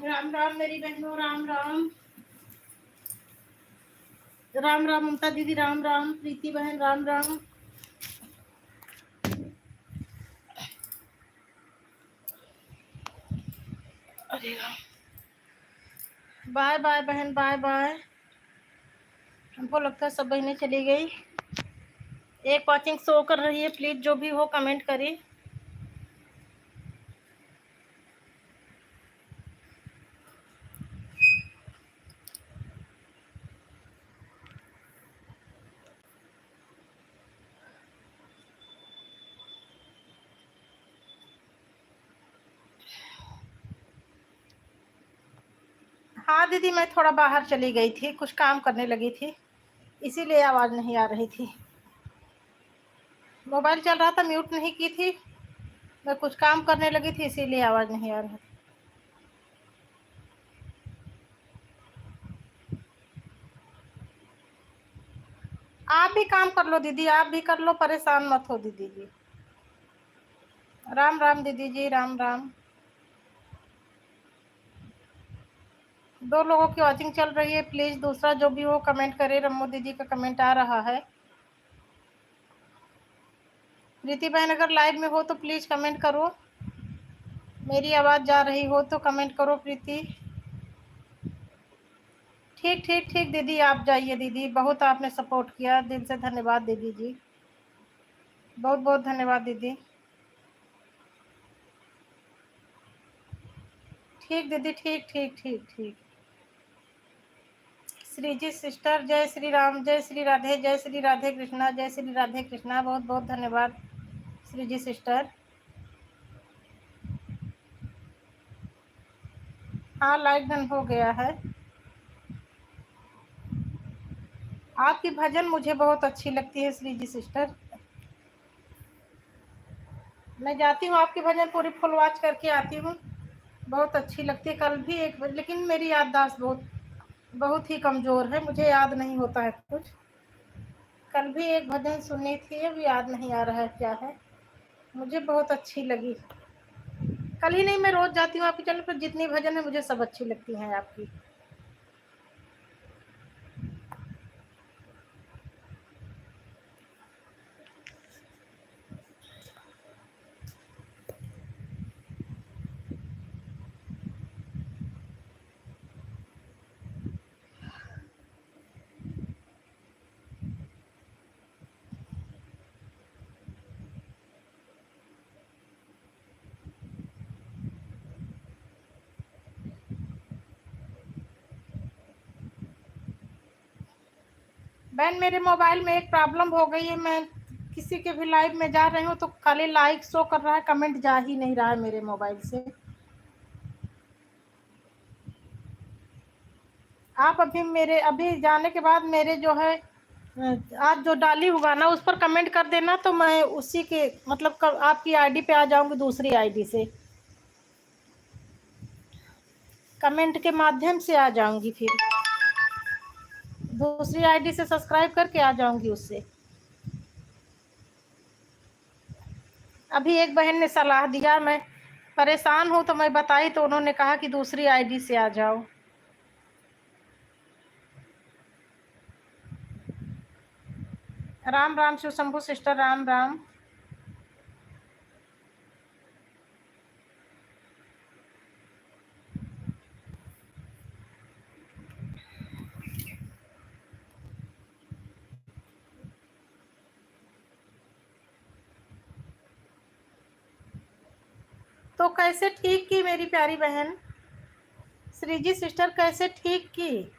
राम राम मेरी बहनों, राम राम। राम राम ममता दीदी, राम राम। प्रीति बहन राम राम। अरे बाय बाय बहन, बाय बाय। हमको लगता है सब बहनें चली गई। एक वॉचिंग शो कर रही है, प्लीज जो भी हो कमेंट करिए। हाँ दीदी, मैं थोड़ा बाहर चली गई थी, कुछ काम करने लगी थी, इसीलिए आवाज़ नहीं आ रही थी। मोबाइल चल रहा था, म्यूट नहीं की थी, मैं कुछ काम करने लगी थी, इसीलिए आवाज़ नहीं आ रही थी। आप भी काम कर लो दीदी, आप भी कर लो, परेशान मत हो दीदी जी। राम राम दीदी जी, राम राम। 2 लोगों की वॉचिंग चल रही है, प्लीज दूसरा जो भी हो कमेंट करे। रमो दीदी का कमेंट आ रहा है। प्रीति बहन अगर लाइव में हो तो प्लीज कमेंट करो। मेरी आवाज़ जा रही हो तो कमेंट करो प्रीति। ठीक ठीक ठीक दीदी, आप जाइए दीदी, बहुत आपने सपोर्ट किया, दिल से धन्यवाद दीदी जी, बहुत बहुत धन्यवाद दीदी। ठीक दीदी, ठीक ठीक ठीक ठीक। श्री जी सिस्टर, जय श्री राम, जय श्री राधे, जय श्री राधे कृष्णा, जय श्री राधे कृष्णा, बहुत बहुत धन्यवाद श्री जी सिस्टर। हाँ, लाइक डन हो गया है। आपकी भजन मुझे बहुत अच्छी लगती है श्री जी सिस्टर, मैं जाती हूँ आपकी भजन पूरी फुल वॉच करके आती हूँ, बहुत अच्छी लगती है। कल भी एक, लेकिन मेरी याददाश्त बहुत बहुत ही कमज़ोर है, मुझे याद नहीं होता है कुछ। कल भी एक भजन सुनी थी, अभी याद नहीं आ रहा है क्या है, मुझे बहुत अच्छी लगी। कल ही नहीं, मैं रोज़ जाती हूँ आपके चैनल पर, जितनी भजन है मुझे सब अच्छी लगती हैं आपकी। बहन, मेरे मोबाइल में एक प्रॉब्लम हो गई है, मैं किसी के भी लाइव में जा रही हूँ तो खाली लाइक शो कर रहा है, कमेंट जा ही नहीं रहा है मेरे मोबाइल से। आप अभी मेरे अभी जाने के बाद मेरे जो है आज जो डाली हुआ ना उस पर कमेंट कर देना, तो मैं उसी के मतलब आपकी आईडी पे आ जाऊंगी, दूसरी आईडी से कमेंट के माध्यम से आ जाऊंगी, फिर दूसरी आईडी से सब्सक्राइब करके आ जाऊंगी उससे। अभी एक बहन ने सलाह दिया, मैं परेशान हूँ तो मैं बताई तो उन्होंने कहा कि दूसरी आईडी से आ जाओ। राम राम शिव शंभू सिस्टर, राम राम। तो कैसे ठीक की मेरी प्यारी बहन श्रीजी सिस्टर, कैसे ठीक की?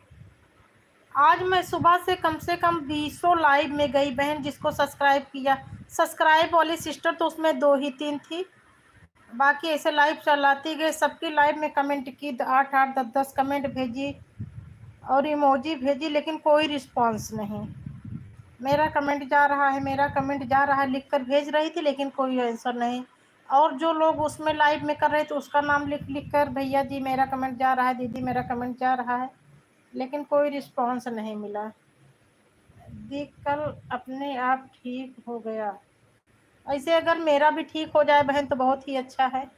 आज मैं सुबह से कम 20 लाइव में गई बहन, जिसको सब्सक्राइब किया, सब्सक्राइब वाली सिस्टर तो उसमें 2 ही 3 थी, बाकी ऐसे लाइव चलाती गई, सबकी लाइव में कमेंट की, 8-8 10-10 कमेंट भेजी और इमोजी भेजी, लेकिन कोई रिस्पॉन्स नहीं। मेरा कमेंट जा रहा है, मेरा कमेंट जा रहा है, लिख कर भेज रही थी, लेकिन कोई आंसर नहीं। और जो लोग उसमें लाइव में कर रहे थे उसका नाम लिख लिख कर, भैया जी मेरा कमेंट जा रहा है, दीदी मेरा कमेंट जा रहा है, लेकिन कोई रिस्पॉन्स नहीं मिला। दी कल अपने आप ठीक हो गया। ऐसे अगर मेरा भी ठीक हो जाए बहन तो बहुत ही अच्छा है।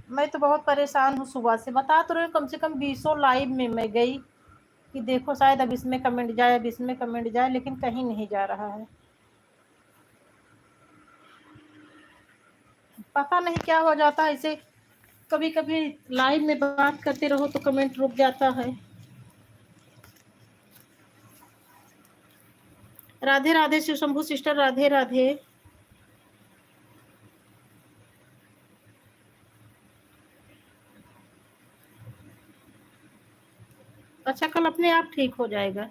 मैं तो बहुत परेशान हूँ, सुबह से बता तो रही हूँ, कम से कम 20 लाइव में मैं गई कि देखो शायद अब इसमें कमेंट जाए, अब इसमें कमेंट जाए, लेकिन कहीं नहीं जा रहा है। पता नहीं क्या हो जाता है ऐसे, कभी कभी लाइव में बात करते रहो तो कमेंट रुक जाता है। राधे राधे शिव शंभू सिस्टर, राधे राधे। अच्छा, कल अपने आप ठीक हो जाएगा,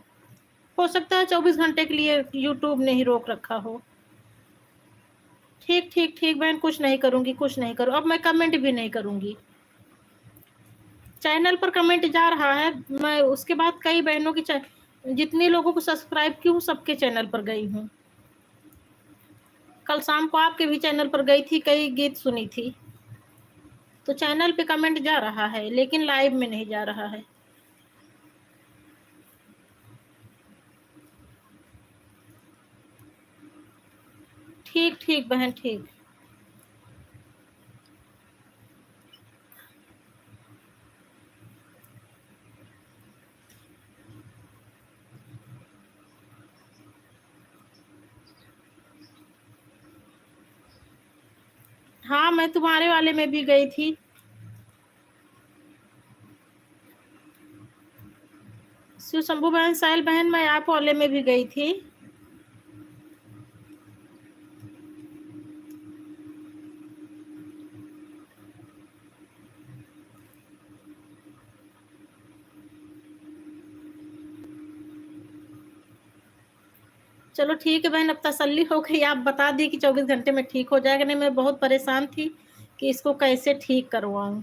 हो सकता है 24 घंटे के लिए यूट्यूब ने ही रोक रखा हो। ठीक ठीक ठीक बहन, कुछ नहीं करूंगी, कुछ नहीं करूँ, अब मैं कमेंट भी नहीं करूंगी। चैनल पर कमेंट जा रहा है, मैं उसके बाद कई बहनों की जितने लोगों को सब्सक्राइब की हूँ सबके चैनल पर गई हूँ। कल शाम को आपके भी चैनल पर गई थी, कई गीत सुनी थी, तो चैनल पे कमेंट जा रहा है लेकिन लाइव में नहीं जा रहा है। ठीक ठीक बहन, ठीक। हाँ, मैं तुम्हारे वाले में भी गई थी। शिव शंभू बहन, साहिल बहन, मैं आप वाले में भी गई थी। चलो ठीक है बहन, अब तसल्ली हो गई, आप बता दी कि 24 घंटे में ठीक हो जाएगा। नहीं, मैं बहुत परेशान थी कि इसको कैसे ठीक करवाऊं।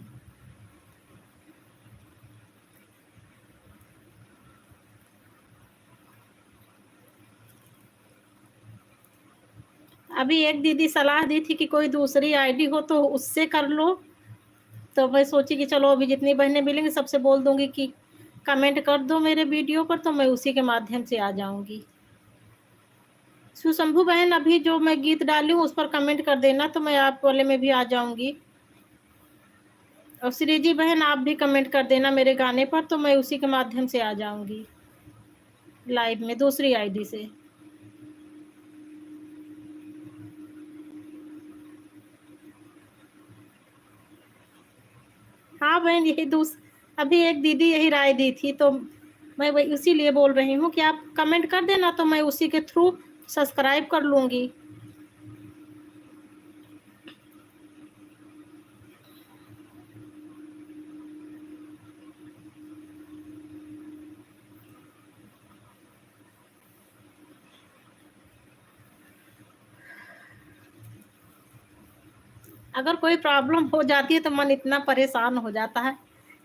अभी एक दीदी सलाह दी थी कि कोई दूसरी आईडी हो तो उससे कर लो, तो मैं सोची कि चलो अभी जितनी बहनें मिलेंगी सबसे बोल दूंगी कि कमेंट कर दो मेरे वीडियो पर, तो मैं उसी के माध्यम से आ जाऊंगी। सुशंभु बहन, अभी जो मैं गीत डाली हूँ उस पर कमेंट कर देना, तो मैं आप वाले में भी आ जाऊंगी। और श्रीजी बहन, आप भी कमेंट कर देना मेरे गाने पर, तो मैं उसी के माध्यम से आ जाऊंगी लाइव में दूसरी आईडी से। हाँ बहन, अभी एक दीदी यही राय दी थी, तो मैं वही इसीलिए बोल रही हूँ कि आप कमेंट कर देना, तो मैं उसी के थ्रू सब्सक्राइब कर लूंगी। अगर कोई प्रॉब्लम हो जाती है तो मन इतना परेशान हो जाता है।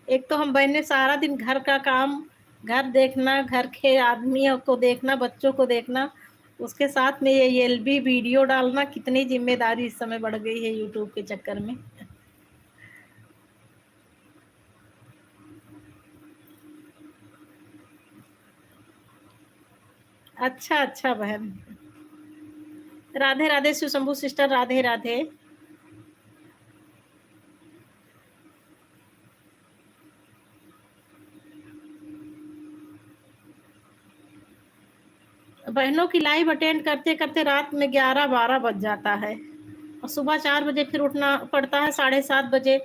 एक तो हम बहनें सारा दिन घर का काम, घर देखना, घर के आदमियों को देखना, बच्चों को देखना, उसके साथ में ये एलबी वीडियो डालना, कितनी जिम्मेदारी इस समय बढ़ गई है यूट्यूब के चक्कर में। अच्छा अच्छा बहन, राधे राधे सुशंभु सिस्टर, राधे राधे। बहनों की लाइव अटेंड करते करते रात में 11-12 बज जाता है, और सुबह 4 बजे फिर उठना पड़ता है, 7:30 बजे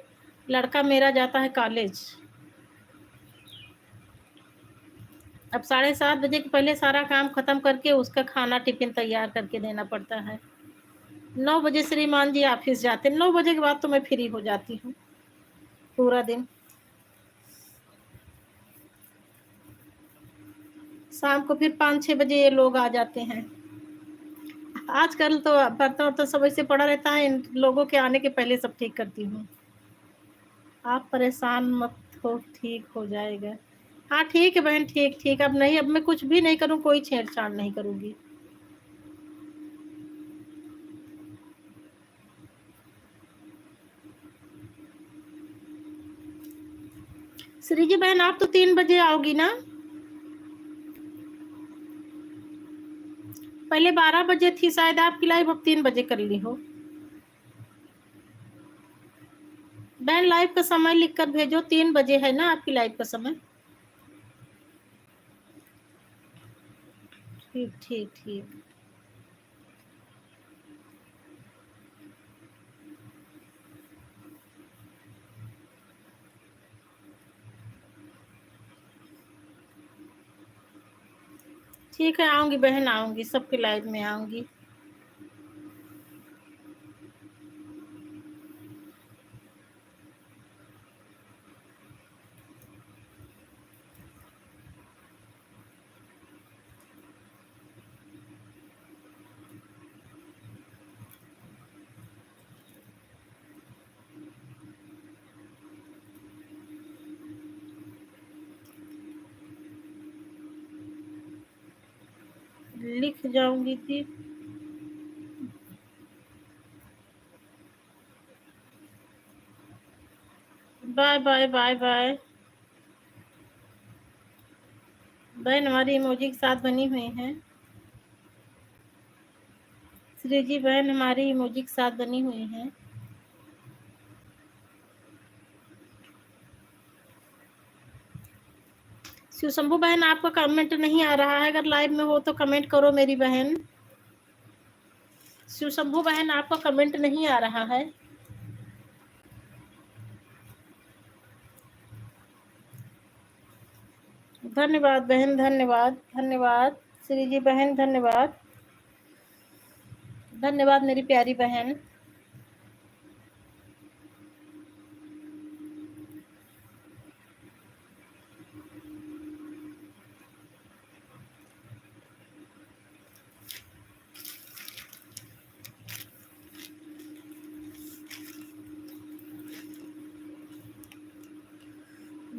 लड़का मेरा जाता है कॉलेज। अब 7:30 बजे के पहले सारा काम खत्म करके उसका खाना टिफिन तैयार करके देना पड़ता है। 9 बजे श्रीमान जी ऑफिस जाते, 9 बजे के बाद तो मैं फ्री हो जाती हूँ पूरा दिन। शाम को फिर 5-6 बजे ये लोग आ जाते हैं। आजकल तो बर्तन वर्तन सब ऐसे पड़ा रहता है, इन लोगों के आने के पहले सब ठीक करती हूँ। आप परेशान मत हो, ठीक हो जाएगा। हाँ ठीक है बहन, ठीक ठीक। अब नहीं, अब मैं कुछ भी नहीं करूँ, कोई छेड़छाड़ नहीं करूँगी। श्रीजी बहन, आप तो 3 बजे आओगी ना? पहले 12 बजे थी शायद आपकी लाइव, अब 3 बजे कर ली हो। बहन लाइव का समय लिख कर भेजो, 3 बजे है ना आपकी लाइव का समय? ठीक ठीक ठीक। ठीक है, आऊंगी बहन, आऊंगी, सबके लाइव में आऊंगी। लिख जाऊंगी थी। Bye bye bye bye. बहन हमारी इमोजी के साथ बनी हुई है। श्रीजी बहन हमारी इमोजी के साथ बनी हुई है। शिवशंभु बहन, आपका कमेंट नहीं आ रहा है, अगर लाइव में हो तो कमेंट करो मेरी बहन। शिवशंभु बहन, आपका कमेंट नहीं आ रहा है। धन्यवाद बहन, धन्यवाद, धन्यवाद श्री जी बहन, धन्यवाद, धन्यवाद मेरी प्यारी बहन।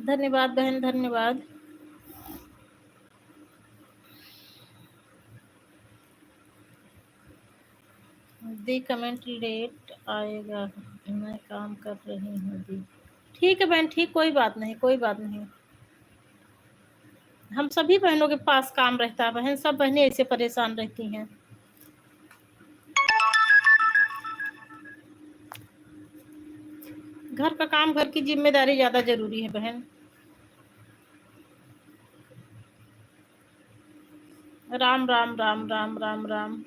धन्यवाद बहन, धन्यवाद। दी कमेंट लेट आएगा, मैं काम कर रही हूँ दी। ठीक है बहन, ठीक, कोई बात नहीं, कोई बात नहीं। हम सभी बहनों के पास काम रहता है बहन, सब बहनें ऐसे परेशान रहती हैं। घर का काम, घर की जिम्मेदारी ज्यादा जरूरी है बहन। राम राम राम राम राम राम।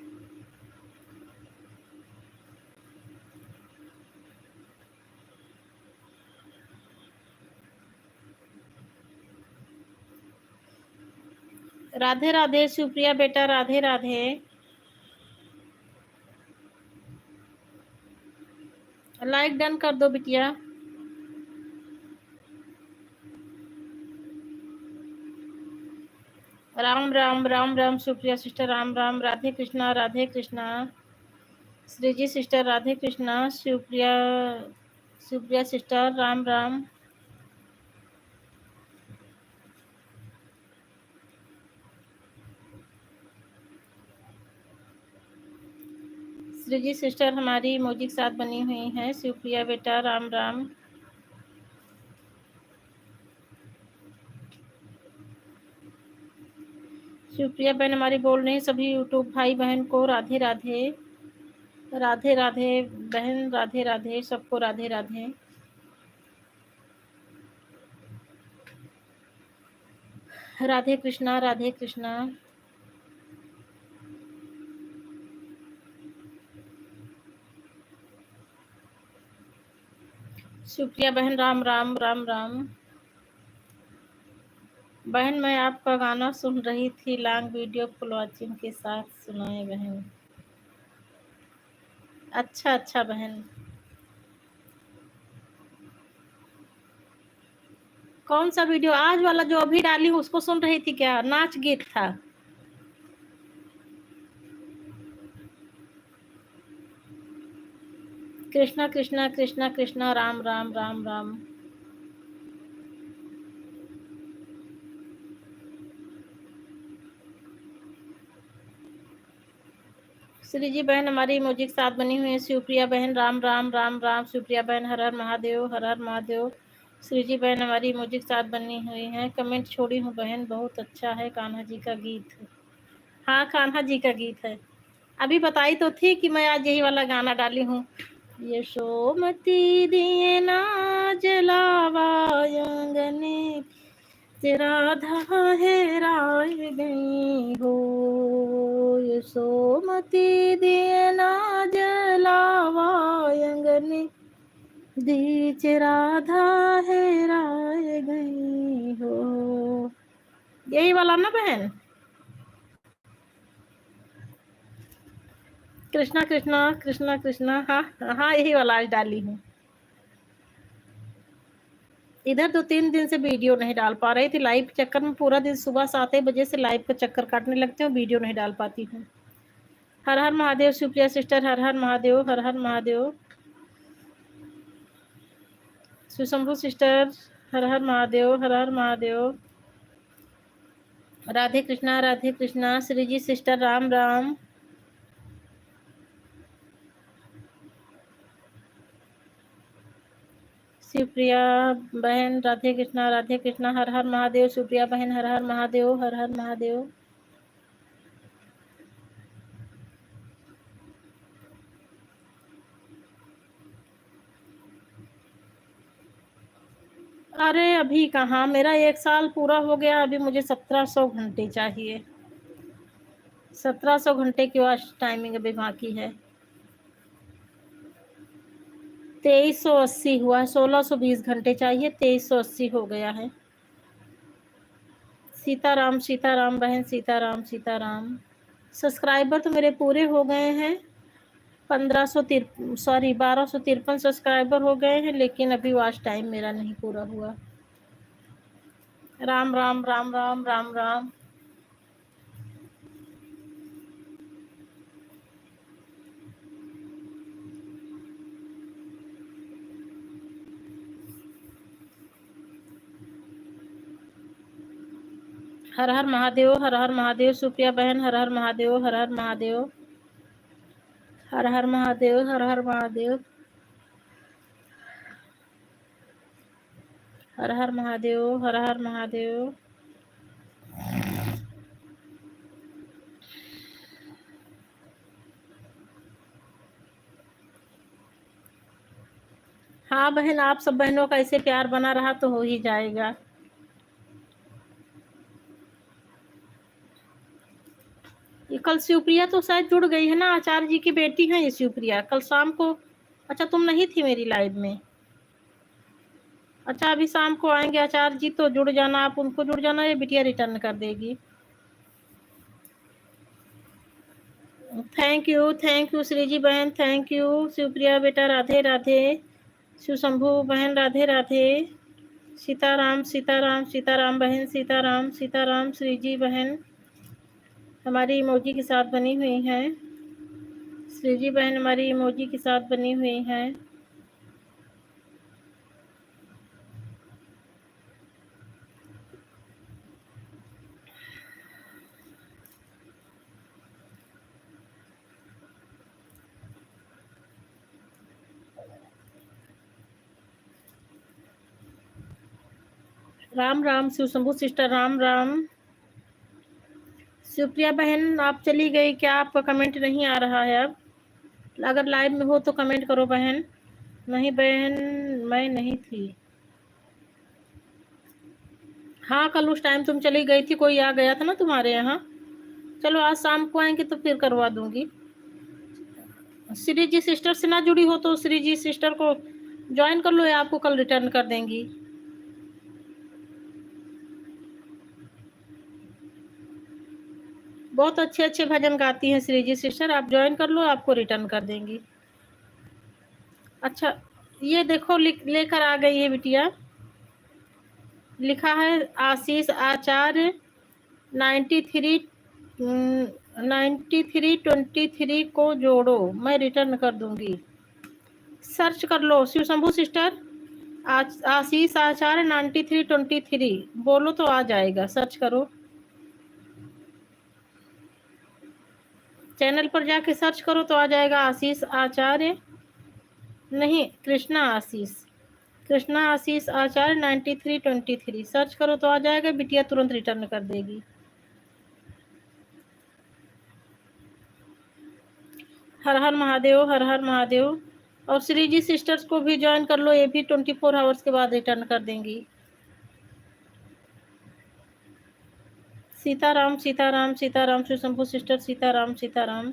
राधे राधे सुप्रिया बेटा, राधे राधे। लाइक डन कर दो बिटिया। Ram Ram Ram Ram Supriya sister, Ram Ram. Radhe Krishna, Radhe Krishna. Shriji sister, Radhe Krishna. Supriya, Supriya sister, Ram Ram. Shriji sister हमारी इमोजी के साथ बनी हुई हैं। सुप्रिया बेटा, राम राम। सुप्रिया बहन हमारी बोल रही, सभी यूट्यूब भाई बहन को राधे राधे। राधे राधे बहन, राधे राधे सबको, राधे राधे। राधे कृष्णा, राधे कृष्णा। सुप्रिया बहन, राम राम राम राम। बहन मैं आपका गाना सुन रही थी, लॉन्ग वीडियो फुल वॉचिंग के साथ सुनाए बहन। अच्छा अच्छा बहन। कौन सा वीडियो? आज वाला जो अभी डाली हूँ उसको सुन रही थी क्या? नाच गीत था। कृष्णा कृष्णा कृष्णा कृष्णा, राम राम राम राम। श्री जी बहन हमारी इमोजी के साथ बनी हुई है। सुप्रिया बहन, राम राम राम राम। सुप्रिया बहन, हर हर महादेव, हर हर महादेव। श्री जी बहन हमारी इमोजी के साथ बनी हुई है। कमेंट छोड़ी हूँ बहन, बहुत अच्छा है, कान्हा जी का गीत। हाँ कान्हा जी का गीत है। अभी बताई तो थी कि मैं आज यही वाला गाना डाली हूँ। यशोमती दिए ना जलावा आंगने, राधा हेराय गई हो। यशोमती दिए ना जलावा आंगने, बीच राधा हेराय गई हो। यही वाला ना बहन? कृष्णा कृष्णा कृष्णा कृष्णा, हाँ हाँ यही वाला आज डाली हूँ। इधर 2-3 दिन से वीडियो नहीं डाल पा रही थी, लाइव चक्कर में पूरा दिन सुबह 7 बजे से लाइव का चक्कर काटने लगते हूँ, वीडियो नहीं डाल पाती हूँ। हर हर महादेव सुप्रिया सिस्टर, हर हर महादेव, हर हर महादेव। सुशंभु सिस्टर, हर हर महादेव, हर हर महादेव। राधे कृष्णा, राधे कृष्णा। श्रीजी सिस्टर, राम राम। सुप्रिया बहन, राधे कृष्णा, राधे कृष्णा, हर हर महादेव। सुप्रिया बहन, हर हर महादेव, हर हर महादेव। अरे अभी कहाँ, मेरा 1 साल पूरा हो गया, अभी मुझे 1700 घंटे चाहिए। 1700 घंटे की वॉच टाइमिंग अभी बाकी है। 2380 हुआ है, 1620 घंटे चाहिए, 2380 हो गया है। सीताराम सीताराम बहन, सीताराम सीताराम। सब्सक्राइबर तो मेरे पूरे हो गए हैं, 1253 सब्सक्राइबर हो गए हैं, लेकिन अभी वॉच टाइम मेरा नहीं पूरा हुआ। राम राम राम राम राम राम। हर हर महादेव, हर हर महादेव। सुप्रिया बहन, हर हर महादेव, हर हर महादेव, हर हर महादेव, हर हर महादेव, हर हर महादेव, हर हर महादेव। हाँ बहन, आप सब बहनों का ऐसे प्यार बना रहा तो हो ही जाएगा। ये कल शिवप्रिया तो शायद जुड़ गई है ना, आचार्य जी की बेटी है ये शिवप्रिया। कल शाम को, अच्छा तुम नहीं थी मेरी लाइव में। अच्छा अभी शाम को आएंगे आचार्य जी तो जुड़ जाना, आप उनको जुड़ जाना, ये बिटिया रिटर्न कर देगी। थैंक यू श्री जी बहन, थैंक यू। शिवप्रिया बेटा राधे राधे। शिव शंभू बहन राधे राधे। सीताराम सीताराम सीताराम बहन, सीताराम सीताराम। श्री जी बहन हमारी इमोजी के साथ बनी हुई हैं। श्री जी बहन हमारी इमोजी के साथ बनी हुई हैं। राम राम शिव शंभू सिस्टर, राम राम। शिवप्रिया बहन आप चली गई क्या? आपका कमेंट नहीं आ रहा है अब। अगर लाइव में हो तो कमेंट करो बहन। नहीं बहन, मैं नहीं थी। हाँ कल उस टाइम तुम चली गई थी, कोई आ गया था ना तुम्हारे यहाँ। चलो आज शाम को आएंगे तो फिर करवा दूंगी। श्री जी सिस्टर से ना जुड़ी हो तो श्री जी सिस्टर को ज्वाइन कर लो, या आपको कल रिटर्न कर देंगी। बहुत अच्छे अच्छे भजन गाती हैं श्री जी सिस्टर, आप ज्वाइन कर लो, आपको रिटर्न कर देंगी। अच्छा ये देखो लेकर आ गई है बिटिया, लिखा है आशीष आचार्य 9323 को जोड़ो, मैं रिटर्न कर दूंगी। सर्च कर लो शिव शंभू सिस्टर, आशीष आचार्य 9323 बोलो तो आ जाएगा, सर्च करो। चैनल पर जाके सर्च करो तो आ जाएगा आशीष आचार्य, नहीं कृष्णा आशीष, कृष्णा आशीष आचार्य 9323 सर्च करो तो आ जाएगा, बिटिया तुरंत रिटर्न कर देगी। हर हर महादेव, हर हर महादेव। और श्री जी सिस्टर्स को भी ज्वाइन कर लो, ये भी 24 आवर्स के बाद रिटर्न कर देंगी। सीताराम सीताराम सीताराम शिव शंभू सिस्टर, सीताराम सीताराम।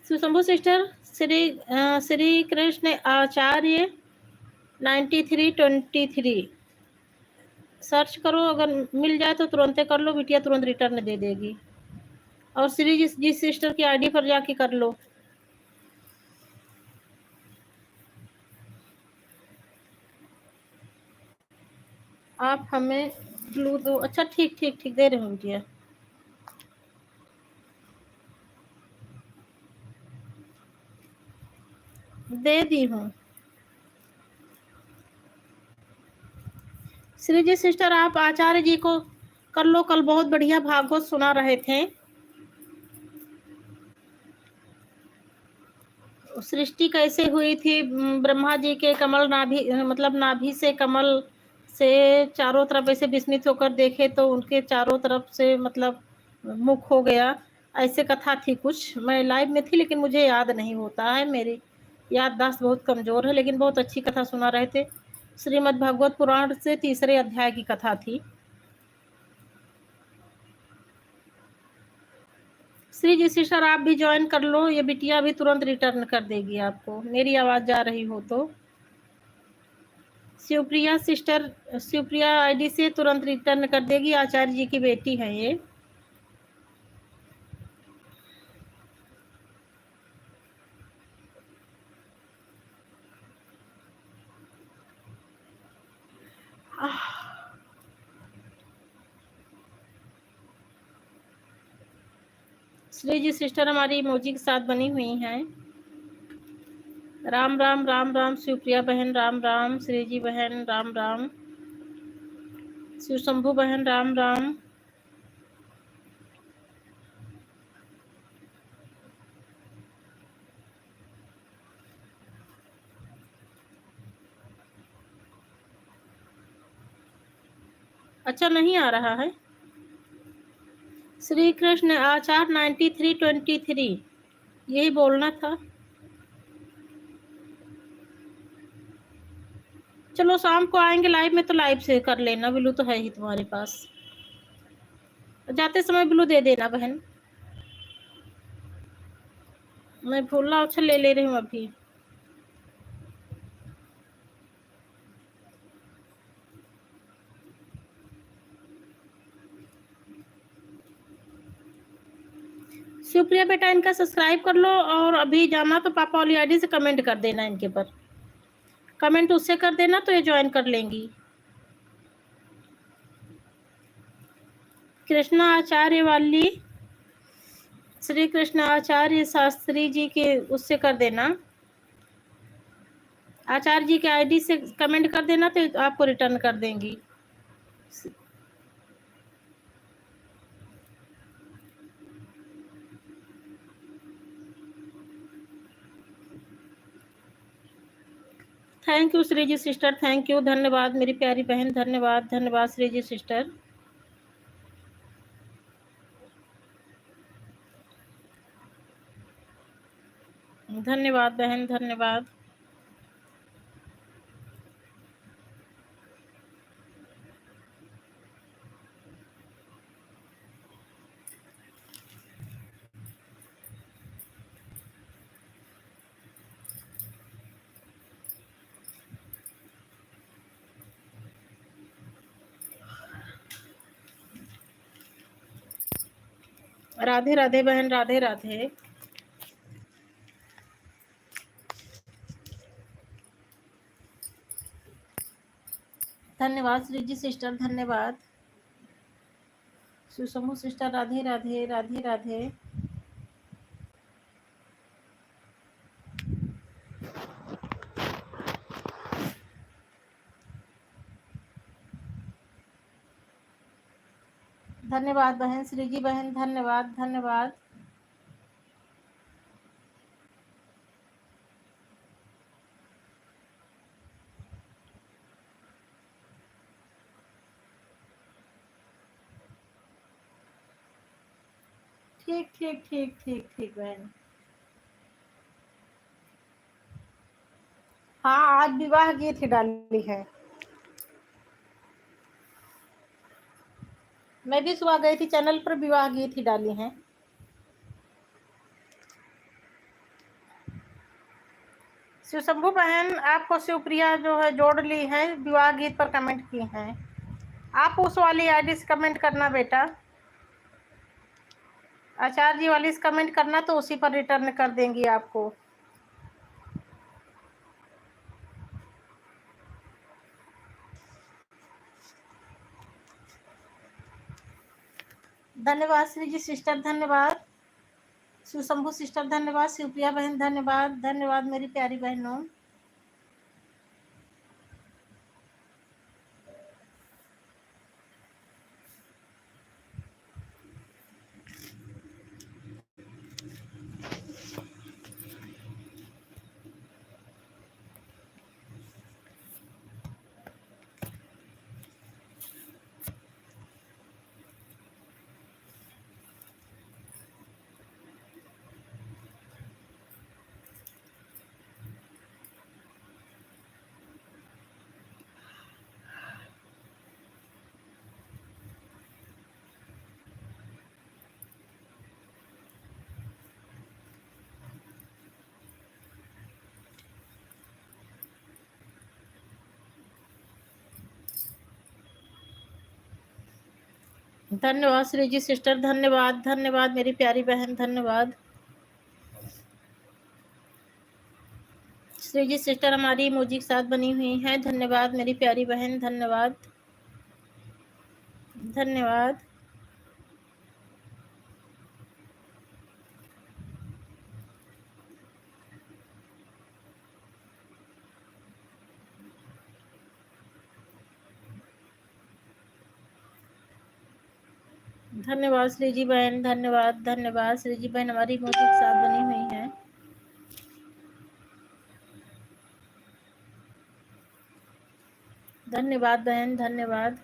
शिव शंभू सिस्टर श्री कृष्ण आचार्य 9323 सर्च करो, अगर मिल जाए तो तुरंत कर लो, बिटिया तुरंत रिटर्न दे देगी। और श्री जी सिस्टर की आईडी पर जाके कर लो। आप हमें ब्लू दो, अच्छा ठीक ठीक ठीक दे रही हूँ बिटिया। दे दी हूँ। श्री जी सिस्टर आप आचार्य जी को कर लो, कल बहुत बढ़िया भागवत सुना रहे थे। सृष्टि कैसे हुई थी, ब्रह्मा जी के कमल नाभि, मतलब नाभि से कमल से चारों तरफ ऐसे विस्मित होकर देखे तो उनके चारों तरफ से मतलब मुख हो गया, ऐसे कथा थी कुछ। मैं लाइव में थी लेकिन मुझे याद नहीं होता है, मेरी याददाश्त बहुत कमजोर है, लेकिन बहुत अच्छी कथा सुना रहे थे। श्रीमद् भागवत पुराण से 3रे अध्याय की कथा थी। श्री जी सिस्टर आप भी ज्वाइन कर लो, ये बिटिया भी तुरंत रिटर्न कर देगी आपको, मेरी आवाज जा रही हो तो। शिवप्रिया सिस्टर, शिवप्रिया आईडी से तुरंत रिटर्न कर देगी। आचार्य जी की बेटी है ये। श्री जी सिस्टर हमारी इमोजी के साथ बनी हुई हैं। राम राम राम राम शिवप्रिया बहन, राम राम। श्री जी बहन राम राम। शिव शंभू बहन राम राम। अच्छा नहीं आ रहा है। श्री कृष्ण आचार 9323 यही बोलना था। चलो शाम को आएंगे लाइव में तो लाइव से कर लेना। बिल्लू तो है ही तुम्हारे पास, जाते समय बिल्लू दे देना बहन। मैं फूला उछल ले रही हूँ अभी। शिवप्रिया बेटा इनका सब्सक्राइब कर लो, और अभी जाना तो पापा वाली आईडी से कमेंट कर देना। इनके पर कमेंट उससे कर देना तो ये ज्वाइन कर लेंगी। कृष्णा आचार्य वाली, श्री कृष्ण आचार्य शास्त्री जी के उससे कर देना। आचार्य जी के आईडी से कमेंट कर देना तो आपको रिटर्न कर देंगी। Thank you Shri ji sister, thank you, धन्यवाद मेरी प्यारी बहन, धन्यवाद धन्यवाद श्री जी सिस्टर। धन्यवाद बहन, धन्यवाद। राधे राधे बहन, राधे राधे। धन्यवाद श्री जी सिस्टर, धन्यवाद। सुषमू सिस्टर राधे राधे, राधे राधे। धन्यवाद बहन, श्री जी बहन, धन्यवाद धन्यवाद। ठीक ठीक ठीक ठीक ठीक बहन। हाँ आज विवाह गीत ही डाली है। मैं भी सुबह गई थी, चैनल पर विवाह गीत ही डाली हैं। शिव शंभू बहन आपको शिवप्रिया जो है जोड़ ली है, विवाह गीत पर कमेंट की हैं। आप उस वाली आईडी से कमेंट करना बेटा। आचार्य जी वाली से कमेंट करना तो उसी पर रिटर्न कर देंगी आपको। धन्यवाद श्री जी सिस्टर, धन्यवाद। शिव शंभू सिस्टर धन्यवाद, शिवप्रिया बहन धन्यवाद, धन्यवाद मेरी प्यारी बहनों। धन्यवाद श्रीजी सिस्टर, धन्यवाद धन्यवाद मेरी प्यारी बहन, धन्यवाद श्रीजी सिस्टर। हमारी इमोजी के साथ बनी हुई है, धन्यवाद मेरी प्यारी बहन, धन्यवाद धन्यवाद। धन्यवाद श्रीजी बहन, धन्यवाद धन्यवाद श्रीजी बहन, हमारी इमोजी के साथ बनी हुई है। धन्यवाद बहन, धन्यवाद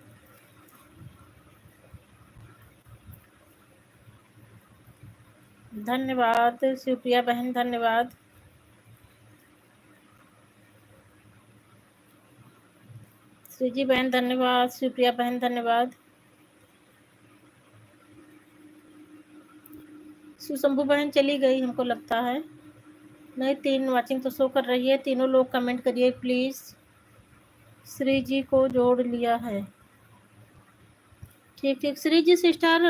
धन्यवाद शिवप्रिया बहन, धन्यवाद श्रीजी बहन, धन्यवाद शिवप्रिया बहन, धन्यवाद सुशंभु बहन चली गई हमको लगता है। नहीं, 3 वाचिंग तो शो कर रही है। तीनों लोग कमेंट करिए प्लीज। श्री जी को जोड़ लिया है, ठीक ठीक। श्री जी सिस्टर,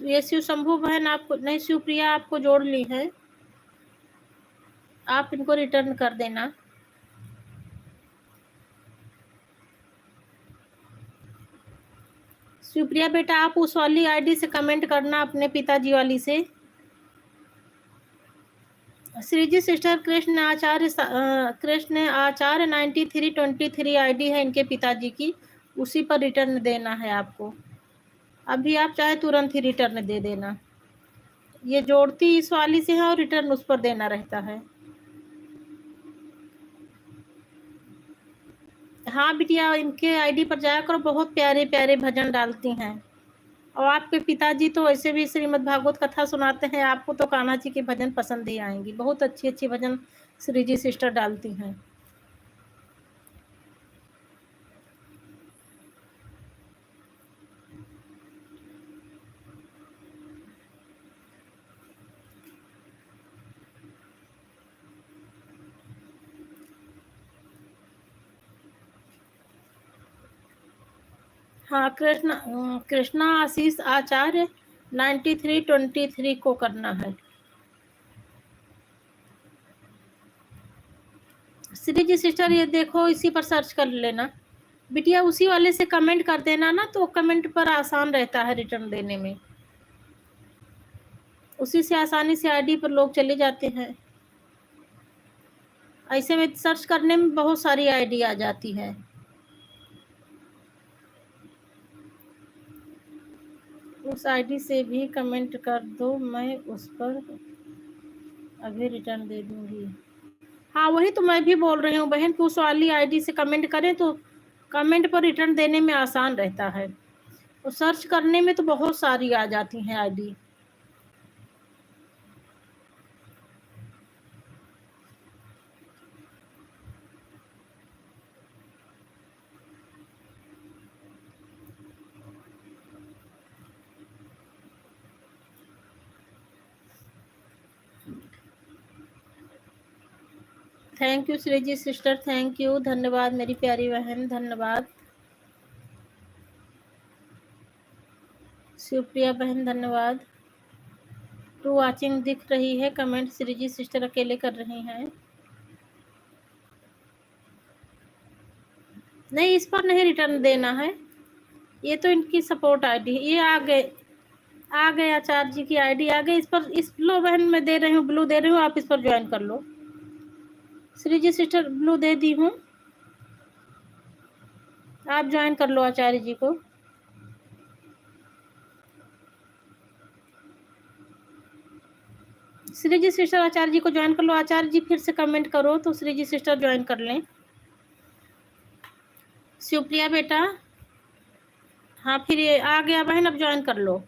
ये शिव शंभू बहन आपको नहीं, शिवप्रिया आपको जोड़ ली है, आप इनको रिटर्न कर देना। शिवप्रिया बेटा, आप उस वाली आईडी से कमेंट करना, अपने पिताजी वाली से। श्रीजी सिस्टर, कृष्ण आचार्य 9323 आईडी है इनके पिताजी की, उसी पर रिटर्न देना है आपको। अभी आप चाहे तुरंत ही रिटर्न दे देना। ये जोड़ती इस वाली से है और रिटर्न उस पर देना रहता है। हाँ बिटिया, इनके आईडी पर जाया करो, बहुत प्यारे प्यारे भजन डालती हैं। और आपके पिताजी तो वैसे भी श्रीमद् भागवत कथा सुनाते हैं, आपको तो कान्हा जी के भजन पसंद ही आएंगी। बहुत अच्छी अच्छी भजन श्रीजी सिस्टर डालती हैं। हाँ, कृष्णा आशीष आचार्य 9323 को करना है। श्रीजी सिस्टर, ये देखो, इसी पर सर्च कर लेना बिटिया, उसी वाले से कमेंट कर देना ना, तो कमेंट पर आसान रहता है रिटर्न देने में। उसी से आसानी से आईडी पर लोग चले जाते हैं। ऐसे में सर्च करने में बहुत सारी आईडी आ जाती है। उस आईडी से भी कमेंट कर दो, मैं उस पर अभी रिटर्न दे दूंगी। हाँ, वही तो मैं भी बोल रही हूँ बहन, कि उस वाली आईडी से कमेंट करें तो कमेंट पर रिटर्न देने में आसान रहता है, और सर्च करने में तो बहुत सारी आ जाती हैं ID. Thank you Shriji sister, thank you, धन्यवाद मेरी प्यारी बहन, धन्यवाद शिवप्रिया बहन, धन्यवाद। टू वाचिंग दिख रही है, कमेंट श्रीजी सिस्टर अकेले कर रही हैं। नहीं, इस पर नहीं रिटर्न देना है, ये तो इनकी सपोर्ट आईडी है। ये आ गए आचार्य जी की आईडी आ गई। इस पर इस लो बहन मैं दे रही हूँ, ब्लू दे रही हूँ, आप इस पर ज्वाइन कर लो। श्रीजी सिस्टर, ब्लू दे दी हूँ, आप ज्वाइन कर लो आचार्य जी को। श्रीजी सिस्टर, आचार्य जी को ज्वाइन कर लो। आचार्य जी फिर से कमेंट करो तो श्रीजी सिस्टर ज्वाइन कर लें। शिवप्रिया बेटा, हाँ फिर ये आ गया बहन, अब ज्वाइन कर लो।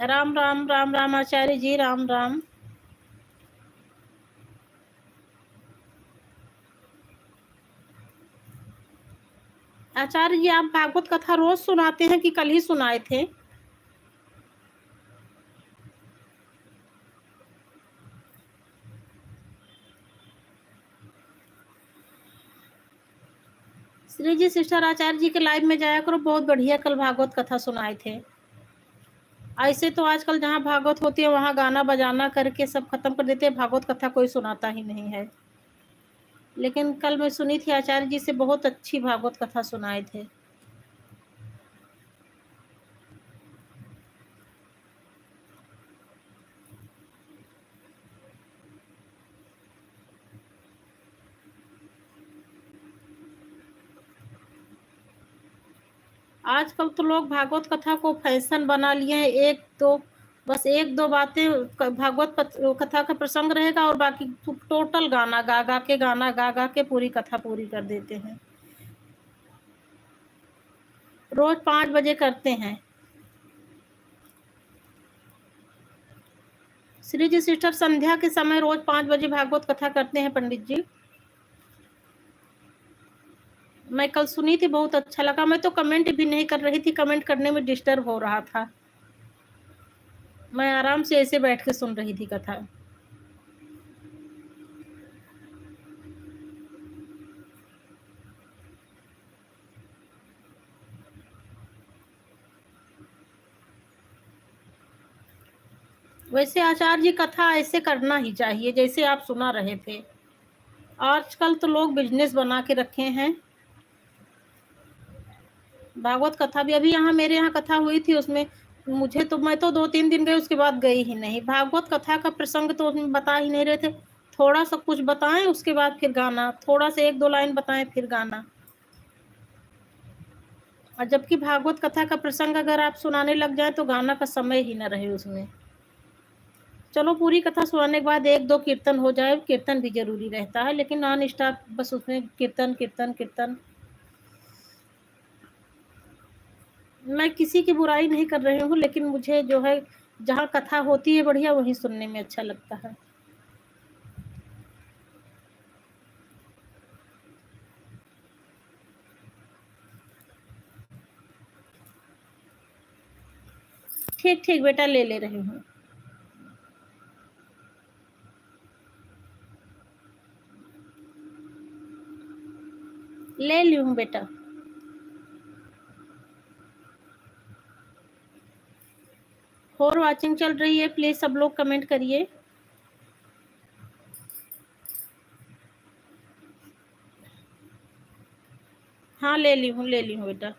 राम राम राम राम आचार्य जी, राम राम। आचार्य जी, आप भागवत कथा रोज सुनाते हैं कि कल ही सुनाए थे? श्री जी सिस्टर आचार्य जी के लाइव में जाया करो, बहुत बढ़िया कल भागवत कथा सुनाए थे। ऐसे तो आजकल जहाँ भागवत होती है वहाँ गाना बजाना करके सब खत्म कर देते हैं, भागवत कथा कोई सुनाता ही नहीं है। लेकिन कल मैं सुनी थी आचार्य जी से, बहुत अच्छी भागवत कथा सुनाए थे। आजकल तो लोग भागवत कथा को फैशन बना लिए हैं। बस एक दो बातें भागवत कथा का प्रसंग रहेगा और बाकी टोटल गाना गा गा के पूरी कथा पूरी कर देते हैं। रोज 5 बजे करते हैं। श्री जी सिस्टर संध्या के समय रोज 5 बजे भागवत कथा करते हैं पंडित जी। मैं कल सुनी थी, बहुत अच्छा लगा। मैं तो कमेंट भी नहीं कर रही थी, कमेंट करने में डिस्टर्ब हो रहा था। मैं आराम से ऐसे बैठ के सुन रही थी कथा। वैसे आचार्य जी कथा ऐसे करना ही चाहिए जैसे आप सुना रहे थे। आजकल तो लोग बिजनेस बना के रखे हैं। भागवत कथा भी अभी यहाँ मेरे यहाँ कथा हुई थी, उसमें मैं तो 2-3 दिन गई, उसके बाद गई ही नहीं। भागवत कथा का प्रसंग तो उसमें बता ही नहीं रहे थे। थोड़ा सा कुछ बताएं, उसके बाद फिर गाना, थोड़ा सा 1-2 लाइन बताएं फिर गाना। और जबकि भागवत कथा का प्रसंग अगर आप सुनाने लग जाए तो गाना का समय ही न रहे उसमें। चलो पूरी कथा सुनाने के बाद 1-2 कीर्तन हो जाए, कीर्तन भी जरूरी रहता है, लेकिन नॉन स्टॉप बस उसमें कीर्तन कीर्तन कीर्तन। मैं किसी की बुराई नहीं कर रही हूँ, लेकिन मुझे जो है जहाँ कथा होती है बढ़िया वहीं सुनने में अच्छा लगता है। ठीक ठीक बेटा, ले रही हूँ। ले ली हूँ बेटा। और वाचिंग चल रही है, प्लीज सब लोग कमेंट करिए। हाँ ले ली हूँ बेटा।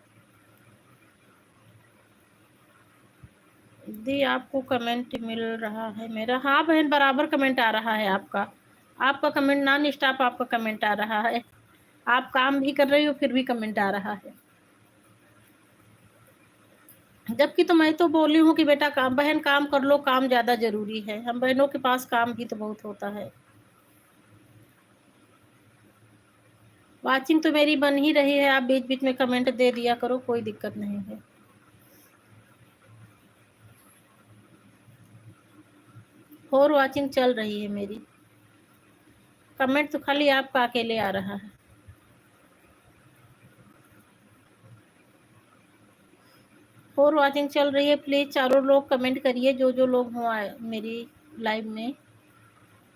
दी आपको कमेंट मिल रहा है मेरा? हाँ बहन, बराबर कमेंट आ रहा है आपका। आपका कमेंट नॉन स्टॉप, आपका कमेंट आ रहा है। आप काम भी कर रही हो फिर भी कमेंट आ रहा है। जबकि तो मैं तो बोली हूँ कि बेटा काम, बहन काम कर लो, काम ज्यादा जरूरी है। हम बहनों के पास काम भी तो बहुत होता है। वाचिंग तो मेरी बन ही रही है, आप बीच बीच में कमेंट दे दिया करो, कोई दिक्कत नहीं है। और वाचिंग चल रही है मेरी। कमेंट तो खाली आपका अकेले आ रहा है। और वाचिंग चल रही है, प्लीज चारों लोग कमेंट करिए, जो जो लोग हो आए मेरी लाइव में,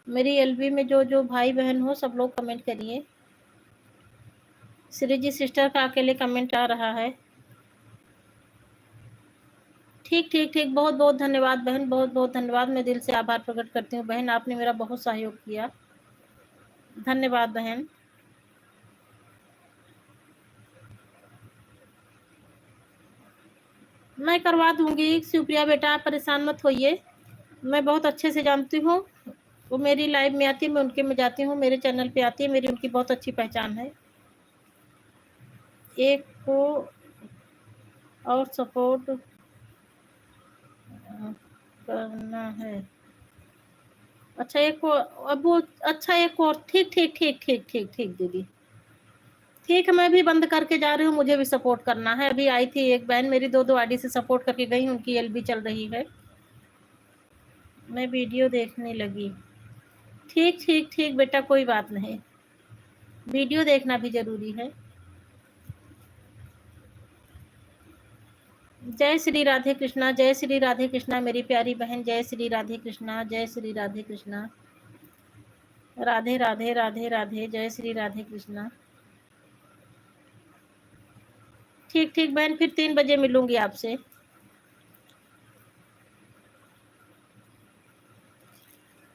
मेरी एलबी में जो जो भाई बहन हो सब लोग कमेंट करिए। श्री जी सिस्टर का अकेले कमेंट आ रहा है। ठीक ठीक ठीक, बहुत बहुत धन्यवाद बहन, बहुत बहुत धन्यवाद। मैं दिल से आभार प्रकट करती हूँ बहन, आपने मेरा बहुत सहयोग किया। धन्यवाद बहन। मैं करवा दूंगी सुप्रिया बेटा, आप परेशान मत होइए। मैं बहुत अच्छे से जानती हूँ। वो मेरी लाइव में आती है, मैं उनके में जाती हूँ, मेरे चैनल पे आती है, मेरी उनकी बहुत अच्छी पहचान है। एक को और सपोर्ट करना है। अच्छा एक को, अब वो, अच्छा एक और, ठीक ठीक ठीक ठीक ठीक ठीक दीदी। ठीक है, मैं भी बंद करके जा रही हूँ, मुझे भी सपोर्ट करना है। अभी आई थी एक बहन मेरी, 2-2 आईडी से सपोर्ट करके गई, उनकी एलबी चल रही है। मैं वीडियो देखने लगी। ठीक ठीक ठीक बेटा, कोई बात नहीं, वीडियो देखना भी जरूरी है। जय श्री राधे कृष्णा, जय श्री राधे कृष्णा मेरी प्यारी बहन, जय श्री राधे कृष्णा, जय श्री राधे कृष्णा। राधे राधे राधे राधे, जय श्री राधे कृष्णा। ठीक ठीक बहन, फिर 3 बजे मिलूंगी आपसे।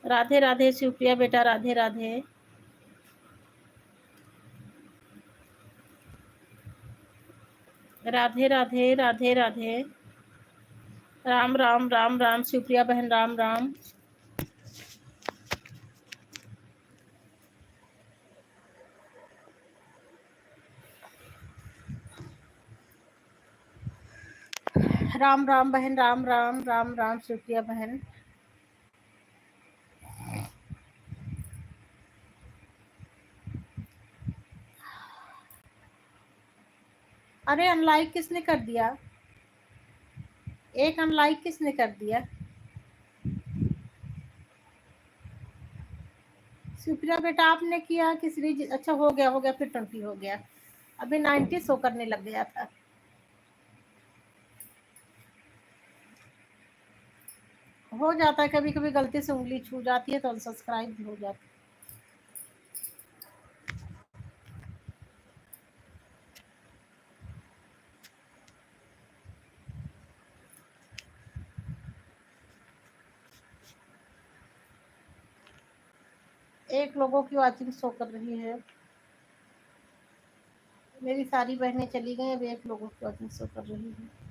राधे राधे शिवप्रिया बेटा, राधे राधे। राधे राधे राधे राधे। राम राम राम राम शिवप्रिया बहन, राम राम। राम राम बहन, राम राम राम राम शिवप्रिया बहन। अरे अनलाइक किसने कर दिया? एक अनलाइक किसने कर दिया? शिवप्रिया बेटा आपने किया कि श्री? अच्छा हो गया फिर 20 हो गया। अभी 90 शो करने लग गया था। हो जाता है कभी कभी, गलती से उंगली छू जाती है तो अनसब्सक्राइब भी हो जाता है। एक लोगों की वॉचिंग शो कर रही है। मेरी सारी बहनें चली गई, अब एक लोगों की वॉचिंग शो कर रही है।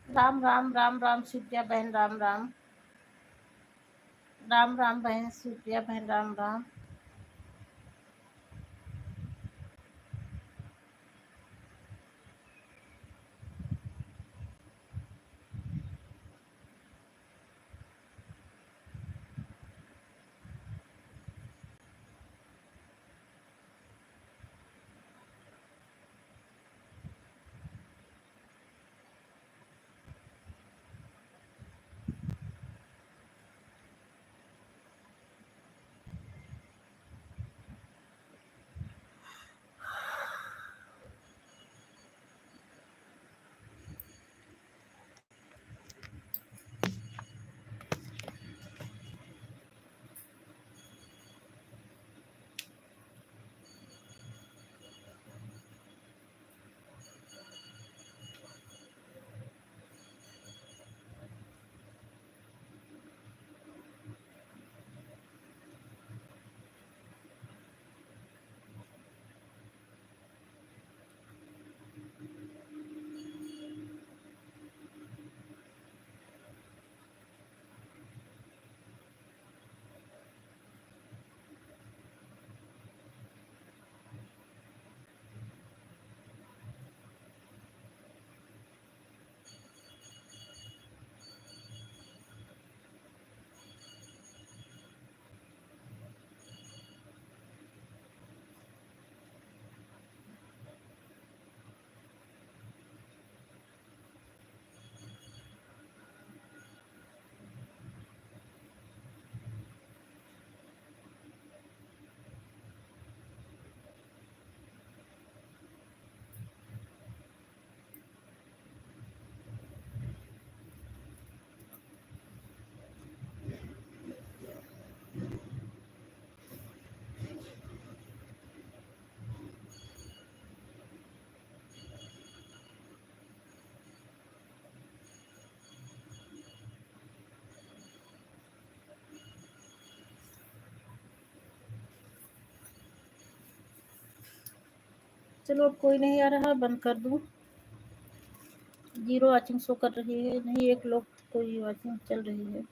राम राम राम राम शिवप्रिया बहन, राम राम। राम राम बहन शिवप्रिया बहन, राम राम। चलो अब कोई नहीं आ रहा, बंद कर दूं। 0 वॉचिंग शो कर रही है, नहीं एक लोग कोई वॉचिंग चल रही है।